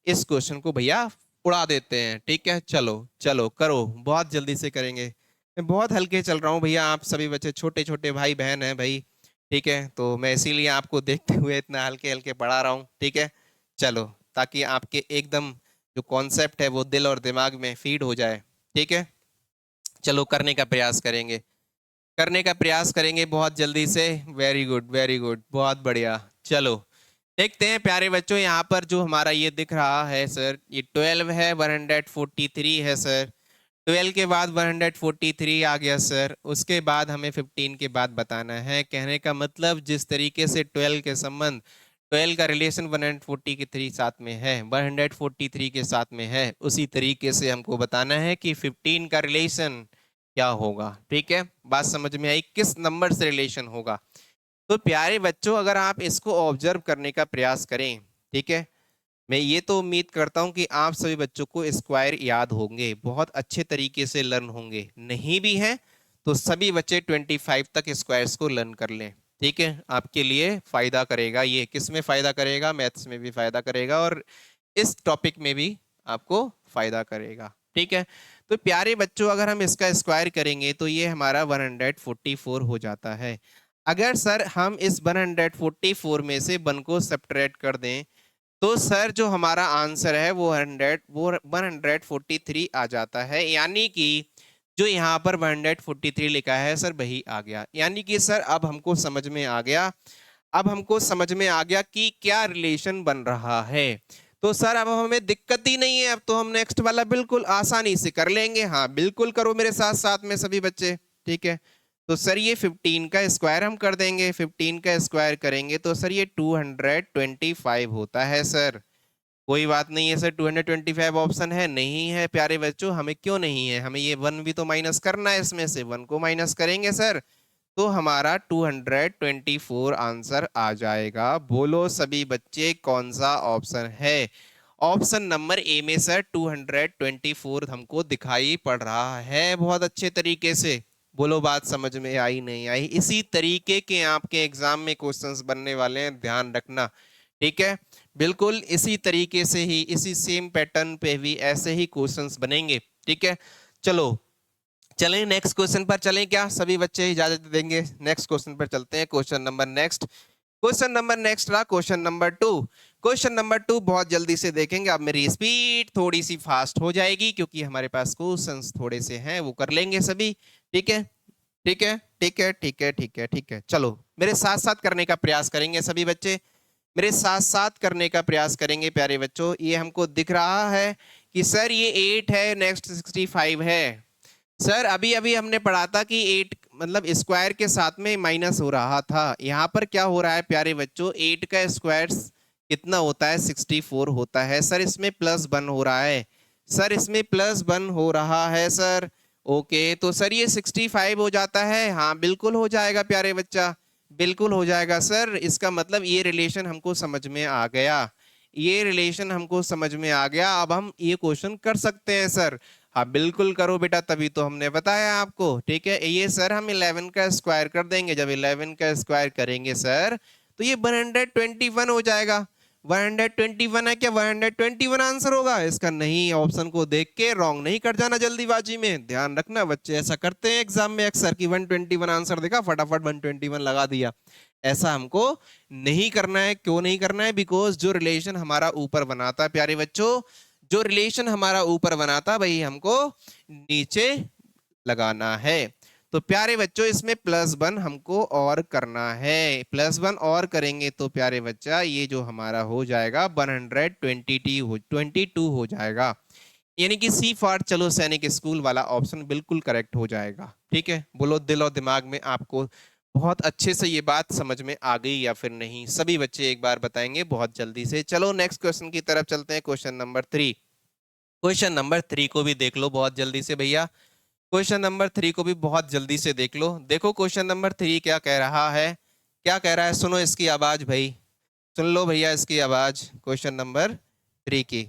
इस क्वेश्चन को भैया उड़ा देते हैं। ठीक है, चलो चलो करो, बहुत जल्दी से करेंगे। मैं बहुत हल्के चल रहा हूँ भैया, आप सभी बच्चे छोटे छोटे भाई बहन हैं भाई। ठीक है, तो मैं इसीलिए आपको देखते हुए इतना हल्के हल्के पढ़ा रहा हूँ। ठीक है, चलो, ताकि आपके एकदम जो कॉन्सेप्ट है वो दिल और दिमाग में फीड हो जाए। ठीक है, चलो करने का प्रयास करेंगे, करने का प्रयास करेंगे बहुत जल्दी से। वेरी गुड, बहुत बढ़िया। चलो देखते हैं प्यारे बच्चों, यहाँ पर जो हमारा ये दिख रहा है सर, ये 12 है, 143 है सर। 12 के बाद 143 आ गया सर, उसके बाद हमें 15 के बाद बताना है। कहने का मतलब जिस तरीके से 12 के संबंध, 12 का रिलेशन 140 के 3 साथ में है, 143 के साथ में है, उसी तरीके से हमको बताना है कि 15 का रिलेशन क्या होगा। ठीक है, बात समझ में आई, किस नंबर से रिलेशन होगा। तो प्यारे बच्चों, अगर आप इसको ऑब्जर्व करने का प्रयास करें, ठीक है, मैं ये तो उम्मीद करता हूं कि आप सभी बच्चों को स्क्वायर याद होंगे, बहुत अच्छे तरीके से लर्न होंगे। नहीं भी है तो सभी बच्चे 25 तक स्क्वायर्स को लर्न कर लें। ठीक है, आपके लिए फायदा करेगा। ये किस में फायदा करेगा? मैथ्स में भी फायदा करेगा और इस टॉपिक में भी आपको फायदा करेगा। ठीक है, तो प्यारे बच्चों, अगर हम इसका स्क्वायर करेंगे तो ये हमारा 144 हो जाता है। अगर सर हम इस 144 में से 1 को सब्ट्रैक्ट कर दें तो सर जो हमारा आंसर है वो 143 आ जाता है। यानी कि जो यहाँ पर 143 लिखा है सर वही आ गया। यानी कि सर अब हमको समझ में आ गया, अब हमको समझ में आ गया कि क्या रिलेशन बन रहा है। तो सर अब हमें दिक्कत ही नहीं है, अब तो हम नेक्स्ट वाला बिल्कुल आसानी से कर लेंगे। हाँ बिल्कुल करो मेरे साथ साथ में सभी बच्चे। ठीक है, तो सर ये 15 का स्क्वायर हम कर देंगे, 15 का स्क्वायर करेंगे तो सर ये 225 होता है सर। कोई बात नहीं है सर, 225 ऑप्शन है नहीं है प्यारे बच्चों, हमें क्यों नहीं है, हमें ये 1 भी तो माइनस करना है, इसमें से 1 को माइनस करेंगे सर तो हमारा 224 आंसर आ जाएगा। बोलो सभी बच्चे कौन सा ऑप्शन है? ऑप्शन नंबर ए में सर 224 हमको दिखाई पड़ रहा है बहुत अच्छे तरीके से। बोलो बात समझ में आई नहीं आई? इसी तरीके के आपके एग्जाम में क्वेश्चंस बनने वाले हैं, ध्यान रखना। ठीक है, बिल्कुल इसी तरीके से ही, इसी सेम पैटर्न पे भी ऐसे ही क्वेश्चंस बनेंगे। ठीक है, चलो चलें नेक्स्ट क्वेश्चन पर चलें, क्या सभी बच्चे इजाजत देंगे? नेक्स्ट क्वेश्चन पर चलते हैं। Question number next, question number next रहा क्वेश्चन नंबर 2। क्वेश्चन नंबर 2 बहुत जल्दी से देखेंगे। अब मेरी स्पीड थोड़ी सी फास्ट हो जाएगी क्योंकि हमारे पास क्वेश्चंस थोड़े से हैं, वो कर लेंगे सभी। ठीक है, ठीक है, ठीक है, ठीक है, ठीक है, ठीक है, चलो मेरे साथ साथ करने का प्रयास करेंगे सभी बच्चे, मेरे साथ साथ करने का प्रयास करेंगे प्यारे बच्चों। ये हमको दिख रहा है कि सर ये 8 है, नेक्स्ट 65 है। सर अभी अभी हमने पढ़ा था कि 8 मतलब स्क्वायर के साथ में माइनस हो रहा था, यहाँ पर क्या हो रहा है प्यारे बच्चों, 8 का स्क्वायर कितना होता है? 64 होता है सर। इसमें प्लस 1 हो रहा है सर, इसमें प्लस 1 हो रहा है सर। ओके, तो सर ये 65 हो जाता है। हाँ बिल्कुल हो जाएगा प्यारे बच्चा, बिल्कुल हो जाएगा सर। इसका मतलब ये रिलेशन हमको समझ में आ गया, ये रिलेशन हमको समझ में आ गया। अब हम ये क्वेश्चन कर सकते हैं सर। हाँ बिल्कुल करो बेटा, तभी तो हमने बताया आपको। ठीक है, ये सर हम 11 का स्क्वायर कर देंगे। जब 11 का स्क्वायर करेंगे सर तो ये 121 हो जाएगा। 121 है क्या? 121 आंसर होगा इसका? नहीं, ऑप्शन को देख के रॉन्ग नहीं कर जाना जल्दीबाजी में। ध्यान रखना बच्चे, ऐसा करते हैं एग्जाम में अक्सर कि 121 आंसर देखा फटाफट 121 लगा दिया। ऐसा हमको नहीं करना है। क्यों नहीं करना है? बिकॉज जो रिलेशन हमारा ऊपर बनाता है प्यारे बच्चों, जो रिलेशन हमारा ऊपर बनाता वही हमको नीचे लगाना है। तो प्यारे बच्चों इसमें +1 हमको और करना है, +1 और करेंगे तो प्यारे बच्चा ये जो हमारा हो जाएगा 122 हो जाएगा। यानी कि सी फॉर चलो सैनिक स्कूल वाला ऑप्शन बिल्कुल करेक्ट हो जाएगा। ठीक है, बोलो दिल और दिमाग में आपको बहुत अच्छे से ये बात समझ में आ गई या फिर नहीं? सभी बच्चे एक बार बताएंगे बहुत जल्दी से। चलो नेक्स्ट क्वेश्चन की तरफ चलते हैं, क्वेश्चन नंबर 3। क्वेश्चन नंबर 3 को भी देख लो बहुत जल्दी से भैया, क्वेश्चन नंबर 3 को भी बहुत जल्दी से देख लो। देखो क्वेश्चन नंबर 3 क्या कह रहा है, क्या कह रहा है, सुनो इसकी आवाज भाई, सुन लो भैया इसकी आवाज क्वेश्चन नंबर 3 की।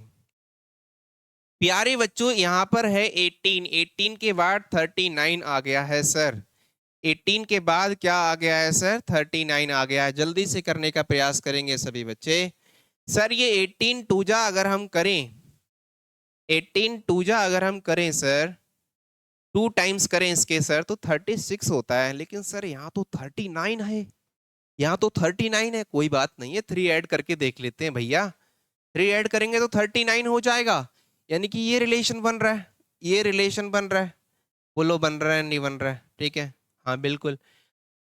प्यारे बच्चों यहाँ पर है 18, 18 के बाद 39 आ गया है सर। 18 के बाद क्या आ गया है सर? 39 आ गया है। जल्दी से करने का प्रयास करेंगे सभी बच्चे। सर ये 18 टूजा अगर हम करें, 18 टूजा अगर हम करें सर, 2 टाइम्स करें इसके सर, तो 36 होता है। लेकिन सर यहाँ तो 39 है, यहाँ तो 39 है। कोई बात नहीं है, 3 ऐड करके देख लेते हैं भैया। 3 ऐड करेंगे तो 39 हो जाएगा। यानी कि ये रिलेशन बन रहा है, ये रिलेशन बन रहा है। बोलो बन रहा है नहीं बन रहा है? ठीक है, हाँ बिल्कुल।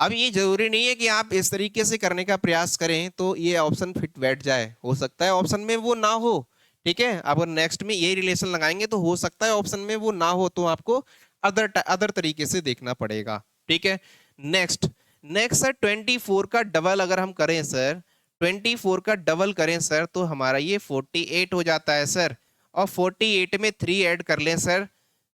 अब ये जरूरी नहीं है कि आप इस तरीके से करने का प्रयास करें तो ये ऑप्शन फिट बैठ जाए, हो सकता है ऑप्शन में वो ना हो। ठीक है, अब नेक्स्ट में ये रिलेशन लगाएंगे तो हो सकता है ऑप्शन में वो ना हो, तो आपको अदर तरीके से देखना पड़ेगा। ठीक है, नेक्स्ट नेक्स्ट सर 24 का डबल अगर हम करें सर, 24 का डबल करें सर, तो हमारा ये 48 हो जाता है सर। और 48 में 3 ऐड कर लें सर,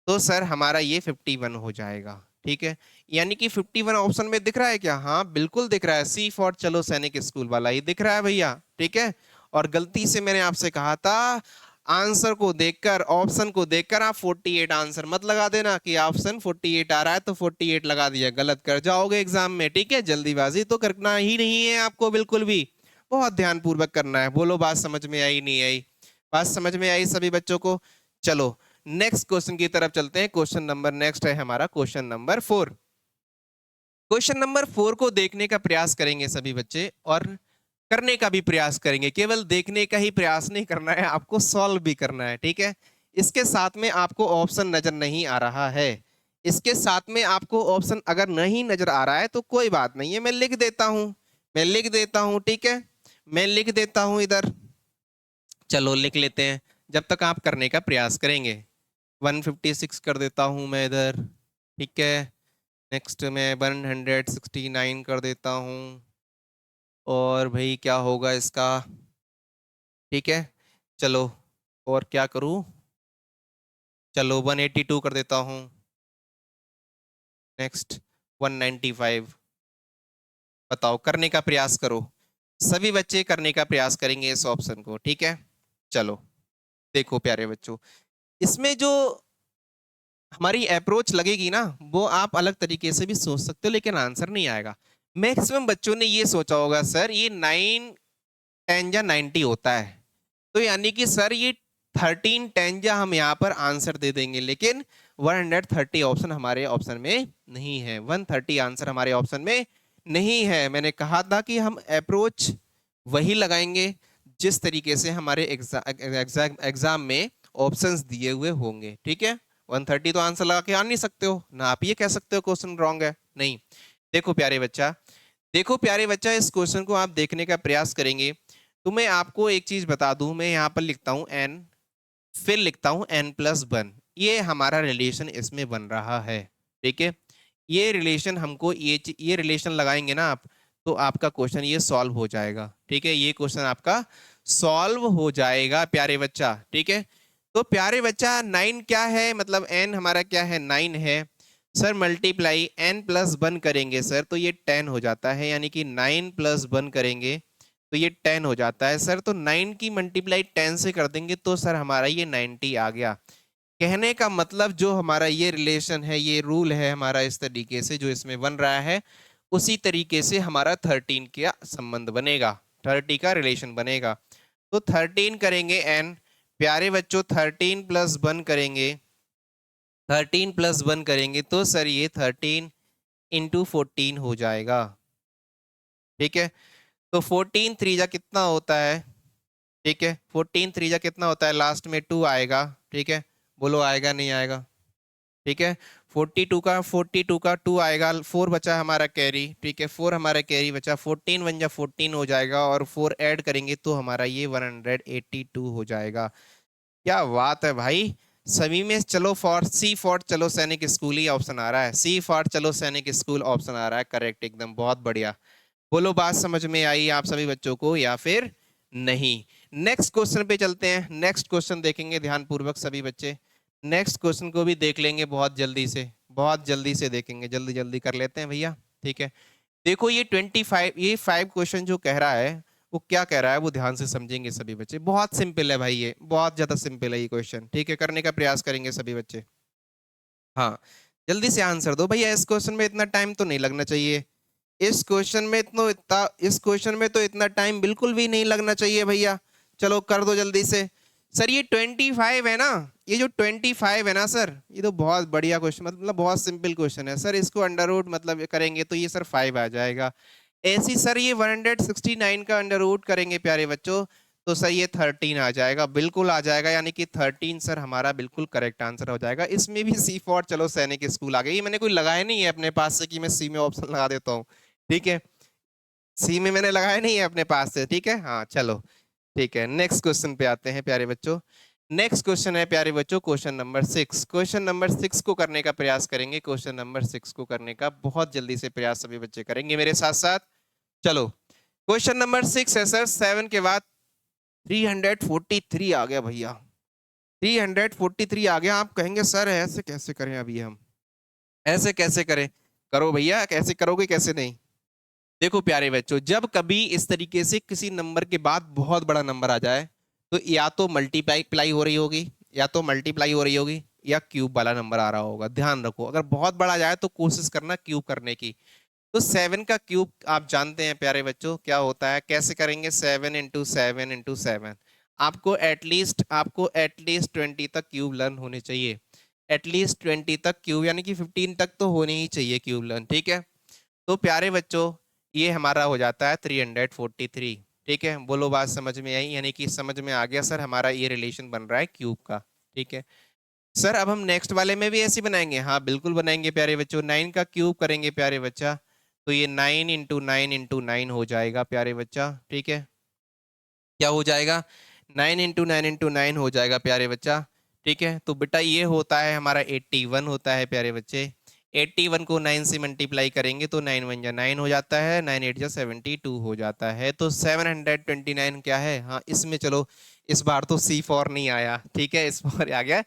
तो सर हमारा ये 51 हो जाएगा। ठीक है, यानी कि 51 ऑप्शन में दिख रहा है क्या? हाँ बिल्कुल दिख रहा है। सी फॉर चलो सैनिक स्कूल वाला ये दिख रहा है भैया। ठीक है, और गलती से मैंने आपसे कहा था आंसर को देखकर, ऑप्शन को देखकर आप 48 आंसर मत लगा देना कि ऑप्शन 48 आ रहा है तो 48 लगा दिया, गलत कर जाओगे एग्जाम में। ठीक है, जल्दीबाजी तो करना ही नहीं है आपको बिल्कुल भी, बहुत ध्यान पूर्वक करना है। बोलो बात समझ में आई नहीं आई? बात समझ में आई सभी बच्चों को? चलो नेक्स्ट क्वेश्चन की तरफ चलते हैं। क्वेश्चन नंबर नेक्स्ट है हमारा क्वेश्चन नंबर 4। क्वेश्चन नंबर 4 को देखने का प्रयास करेंगे सभी बच्चे, और करने का भी प्रयास करेंगे। केवल देखने का ही प्रयास नहीं करना है, आपको सॉल्व भी करना है। ठीक है, इसके साथ में आपको ऑप्शन नजर नहीं आ रहा है, इसके साथ में आपको ऑप्शन अगर नहीं नजर आ रहा है तो कोई बात नहीं है, मैं लिख देता हूं, मैं लिख देता हूं। ठीक है, मैं लिख देता हूं इधर। चलो लिख लेते हैं जब तक आप करने का प्रयास करेंगे। 156 कर देता हूं मैं इधर। ठीक है, नेक्स्ट मैं 169 कर देता हूं। और भाई क्या होगा इसका? ठीक है, चलो और क्या करूं? चलो 182 कर देता हूं। नेक्स्ट 195। बताओ, करने का प्रयास करो, सभी बच्चे करने का प्रयास करेंगे इस ऑप्शन को। ठीक है, चलो देखो प्यारे बच्चों, इसमें जो हमारी अप्रोच लगेगी ना वो आप अलग तरीके से भी सोच सकते हो, लेकिन आंसर नहीं आएगा। मैक्सिमम बच्चों ने ये सोचा होगा सर ये 9 10 या 90 होता है, तो यानी कि सर ये 13 10 या हम यहाँ पर आंसर दे देंगे, लेकिन 130 ऑप्शन हमारे ऑप्शन में नहीं है, 130 आंसर हमारे ऑप्शन में नहीं है। मैंने कहा था कि हम अप्रोच वही लगाएंगे जिस तरीके से हमारे एग्जाम में ऑप्शंस दिए हुए होंगे। ठीक है, 130 तो आंसर लगा के आ नहीं सकते हो ना, आप ये कह सकते हो क्वेश्चन रॉन्ग है, नहीं। देखो प्यारे बच्चा, देखो प्यारे बच्चा, इस क्वेश्चन को आप देखने का प्रयास करेंगे तो मैं आपको एक चीज बता दूं। मैं यहाँ पर लिखता हूं n, फिर लिखता हूं n+1, ये हमारा रिलेशन इसमें बन रहा है। ठीक है, ये रिलेशन हमको ये रिलेशन लगाएंगे ना आप, तो आपका क्वेश्चन ये सॉल्व हो जाएगा। ठीक है, ये क्वेश्चन आपका सॉल्व हो जाएगा प्यारे बच्चा। ठीक है, तो प्यारे बच्चा 9 क्या है, मतलब n हमारा क्या है, 9 है सर। मल्टीप्लाई n+1 करेंगे सर तो ये 10 हो जाता है, यानी कि 9+1 करेंगे तो ये 10 हो जाता है सर। तो 9 की मल्टीप्लाई 10 से कर देंगे तो सर हमारा ये 90 आ गया। कहने का मतलब जो हमारा ये रिलेशन है, ये रूल है हमारा, इस तरीके से जो इसमें बन रहा है उसी तरीके से हमारा 13 का संबंध बनेगा, 30 का रिलेशन बनेगा। तो 13 करेंगे n, प्यारे बच्चों 13+1 करेंगे, 13+1 करेंगे तो सर ये 13 इंटू 14 हो जाएगा। ठीक है, तो 14 3 कितना होता है? ठीक है, 14 3 कितना होता है? लास्ट में 2 आएगा। ठीक है, बोलो आएगा नहीं आएगा? ठीक है, 42 का 2 आएगा, 4 बचा हमारा कैरी। ठीक है, 4 हमारा कैरी बचा, 14 1 14 हो जाएगा, और 4 ऐड करेंगे तो हमारा ये 182 हो जाएगा। क्या बात है भाई, सभी में चलो फॉर सी फॉर चलो सैनिक स्कूल ही ऑप्शन आ रहा है, सी फॉर चलो सैनिक स्कूल ऑप्शन आ रहा है, करेक्ट एकदम, बहुत बढ़िया। बोलो बात समझ में आई आप सभी बच्चों को या फिर नहीं? नेक्स्ट क्वेश्चन पे चलते हैं, नेक्स्ट क्वेश्चन देखेंगे ध्यान पूर्वक सभी बच्चे। नेक्स्ट क्वेश्चन को भी देख लेंगे बहुत जल्दी से, बहुत जल्दी से देखेंगे, जल्दी जल्दी कर लेते हैं भैया। ठीक है, देखो ये 25 ये 5 क्वेश्चन जो कह रहा है वो क्या कह रहा है वो ध्यान से समझेंगे सभी बच्चे। बहुत सिंपल है भाई, ये बहुत ज्यादा सिंपल है ये क्वेश्चन, ठीक है, करने का प्रयास करेंगे सभी बच्चे। हाँ, जल्दी से आंसर दो भैया, इस क्वेश्चन में इतना टाइम तो नहीं लगना चाहिए। इस क्वेश्चन में तो इतना टाइम बिल्कुल भी नहीं लगना चाहिए भैया। चलो कर दो जल्दी से। सर ये 25 है ना, ये जो 25 है ना सर, ये तो बहुत बढ़िया क्वेश्चन, मतलब बहुत सिंपल क्वेश्चन है सर। इसको अंडर रूट मतलब करेंगे तो ये सर 5 आ जाएगा। ऐसी सर ये 169 का अंडर रूट करेंगे प्यारे बच्चों, तो सर ये 13 आ जाएगा, बिल्कुल आ जाएगा, यानी कि 13 सर हमारा बिल्कुल करेक्ट आंसर हो जाएगा। इसमें भी सी फॉर चलो सैनिक स्कूल आ गई, ये मैंने कोई लगाया नहीं है अपने पास से कि मैं सी में ऑप्शन लगा देता हूँ, ठीक है, सी में मैंने लगाया नहीं है अपने पास से, ठीक है। हाँ चलो ठीक है, नेक्स्ट क्वेश्चन पे आते हैं प्यारे बच्चों। नेक्स्ट क्वेश्चन है प्यारे बच्चों क्वेश्चन नंबर 6। क्वेश्चन नंबर 6 को करने का प्रयास करेंगे, क्वेश्चन नंबर 6 को करने का बहुत जल्दी से प्रयास सभी बच्चे करेंगे मेरे साथ साथ। चलो क्वेश्चन नंबर 6 है सर, 7 के बाद 343 आ गया भैया, 343 आ गया। आप कहेंगे सर ऐसे कैसे करें, अभी हम ऐसे कैसे करें, करो भैया, कैसे करोगे कैसे नहीं। देखो प्यारे बच्चों, जब कभी इस तरीके से किसी नंबर के बाद बहुत बड़ा नंबर आ जाए तो या तो मल्टीप्लाई हो रही होगी, या तो मल्टीप्लाई हो रही होगी, या क्यूब वाला नंबर आ रहा होगा। ध्यान रखो, अगर बहुत बड़ा जाए तो कोशिश करना क्यूब करने की। तो 7 का क्यूब आप जानते हैं प्यारे बच्चों क्या होता है, कैसे करेंगे, 7 × 7 × 7। आपको एटलीस्ट 20 तक क्यूब लर्न होने चाहिए, एटलीस्ट 20 तक क्यूब, यानी कि 15 तक तो होने ही चाहिए क्यूब लर्न, ठीक है। तो प्यारे बच्चों ये हमारा हो जाता है 343, ठीक है। बोलो बात समझ में आई, यानी कि समझ में आ गया सर, हमारा ये रिलेशन बन रहा है क्यूब का, ठीक है। सर अब हम नेक्स्ट वाले में भी ऐसे बनाएंगे, हाँ बिल्कुल बनाएंगे प्यारे बच्चों। 9 का क्यूब करेंगे प्यारे बच्चा, तो ये 9 × 9 × 9 हो जाएगा प्यारे बच्चा, ठीक है। क्या हो जाएगा, 9 × 9 × 9 हो जाएगा प्यारे बच्चा, ठीक है। तो बेटा ये होता है हमारा 81 होता है प्यारे बच्चे। 81 को 9 से मल्टीप्लाई करेंगे तो 9 × 1 = 9 हो जाता है, 9 × 8 = 72 हो जाता है। तो 729 क्या है, हाँ इसमें चलो इस बार तो C फॉर नहीं आया, ठीक है, इस बार आ गया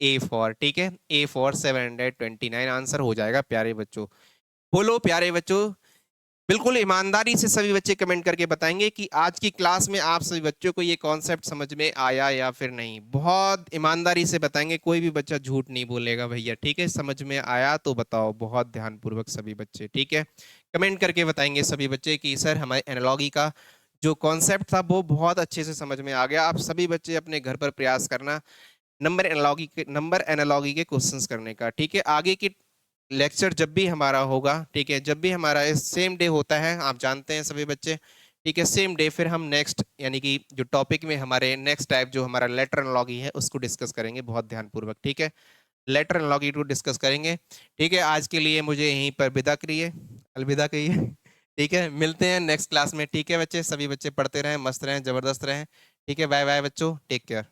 A फॉर, ठीक है, A फॉर 729 आंसर हो जाएगा प्यारे बच्चों। बोलो प्यारे बच्चों, बिल्कुल ईमानदारी से सभी बच्चे कमेंट करके बताएंगे कि आज की क्लास में आप सभी बच्चों को ये कॉन्सेप्ट समझ में आया या फिर नहीं। बहुत ईमानदारी से बताएंगे, कोई भी बच्चा झूठ नहीं बोलेगा भैया, ठीक है। समझ में आया तो बताओ, बहुत ध्यानपूर्वक सभी बच्चे, ठीक है, कमेंट करके बताएंगे सभी बच्चे कि सर हमारे एनालॉगी का जो कॉन्सेप्ट था वो बहुत अच्छे से समझ में आ गया। आप सभी बच्चे अपने घर पर प्रयास करना नंबर एनालॉगी के क्वेश्चंस करने का, ठीक है। आगे की लेक्चर जब भी हमारा होगा, ठीक है, जब भी हमारा सेम डे होता है, आप जानते हैं सभी बच्चे, ठीक है, सेम डे फिर हम नेक्स्ट यानी कि जो टॉपिक में हमारे नेक्स्ट टाइप जो हमारा लेटर एनालॉगी है उसको डिस्कस करेंगे बहुत ध्यानपूर्वक, ठीक है। लेटर एनालॉगी को डिस्कस करेंगे, ठीक है। आज के लिए मुझे यहीं पर विदा करिए, अलविदा कहिए, ठीक है। मिलते हैं नेक्स्ट क्लास में, ठीक है बच्चे, सभी बच्चे पढ़ते रहें, मस्त रहें, जबरदस्त रहें, ठीक है। बाय बाय बच्चों, टेक केयर।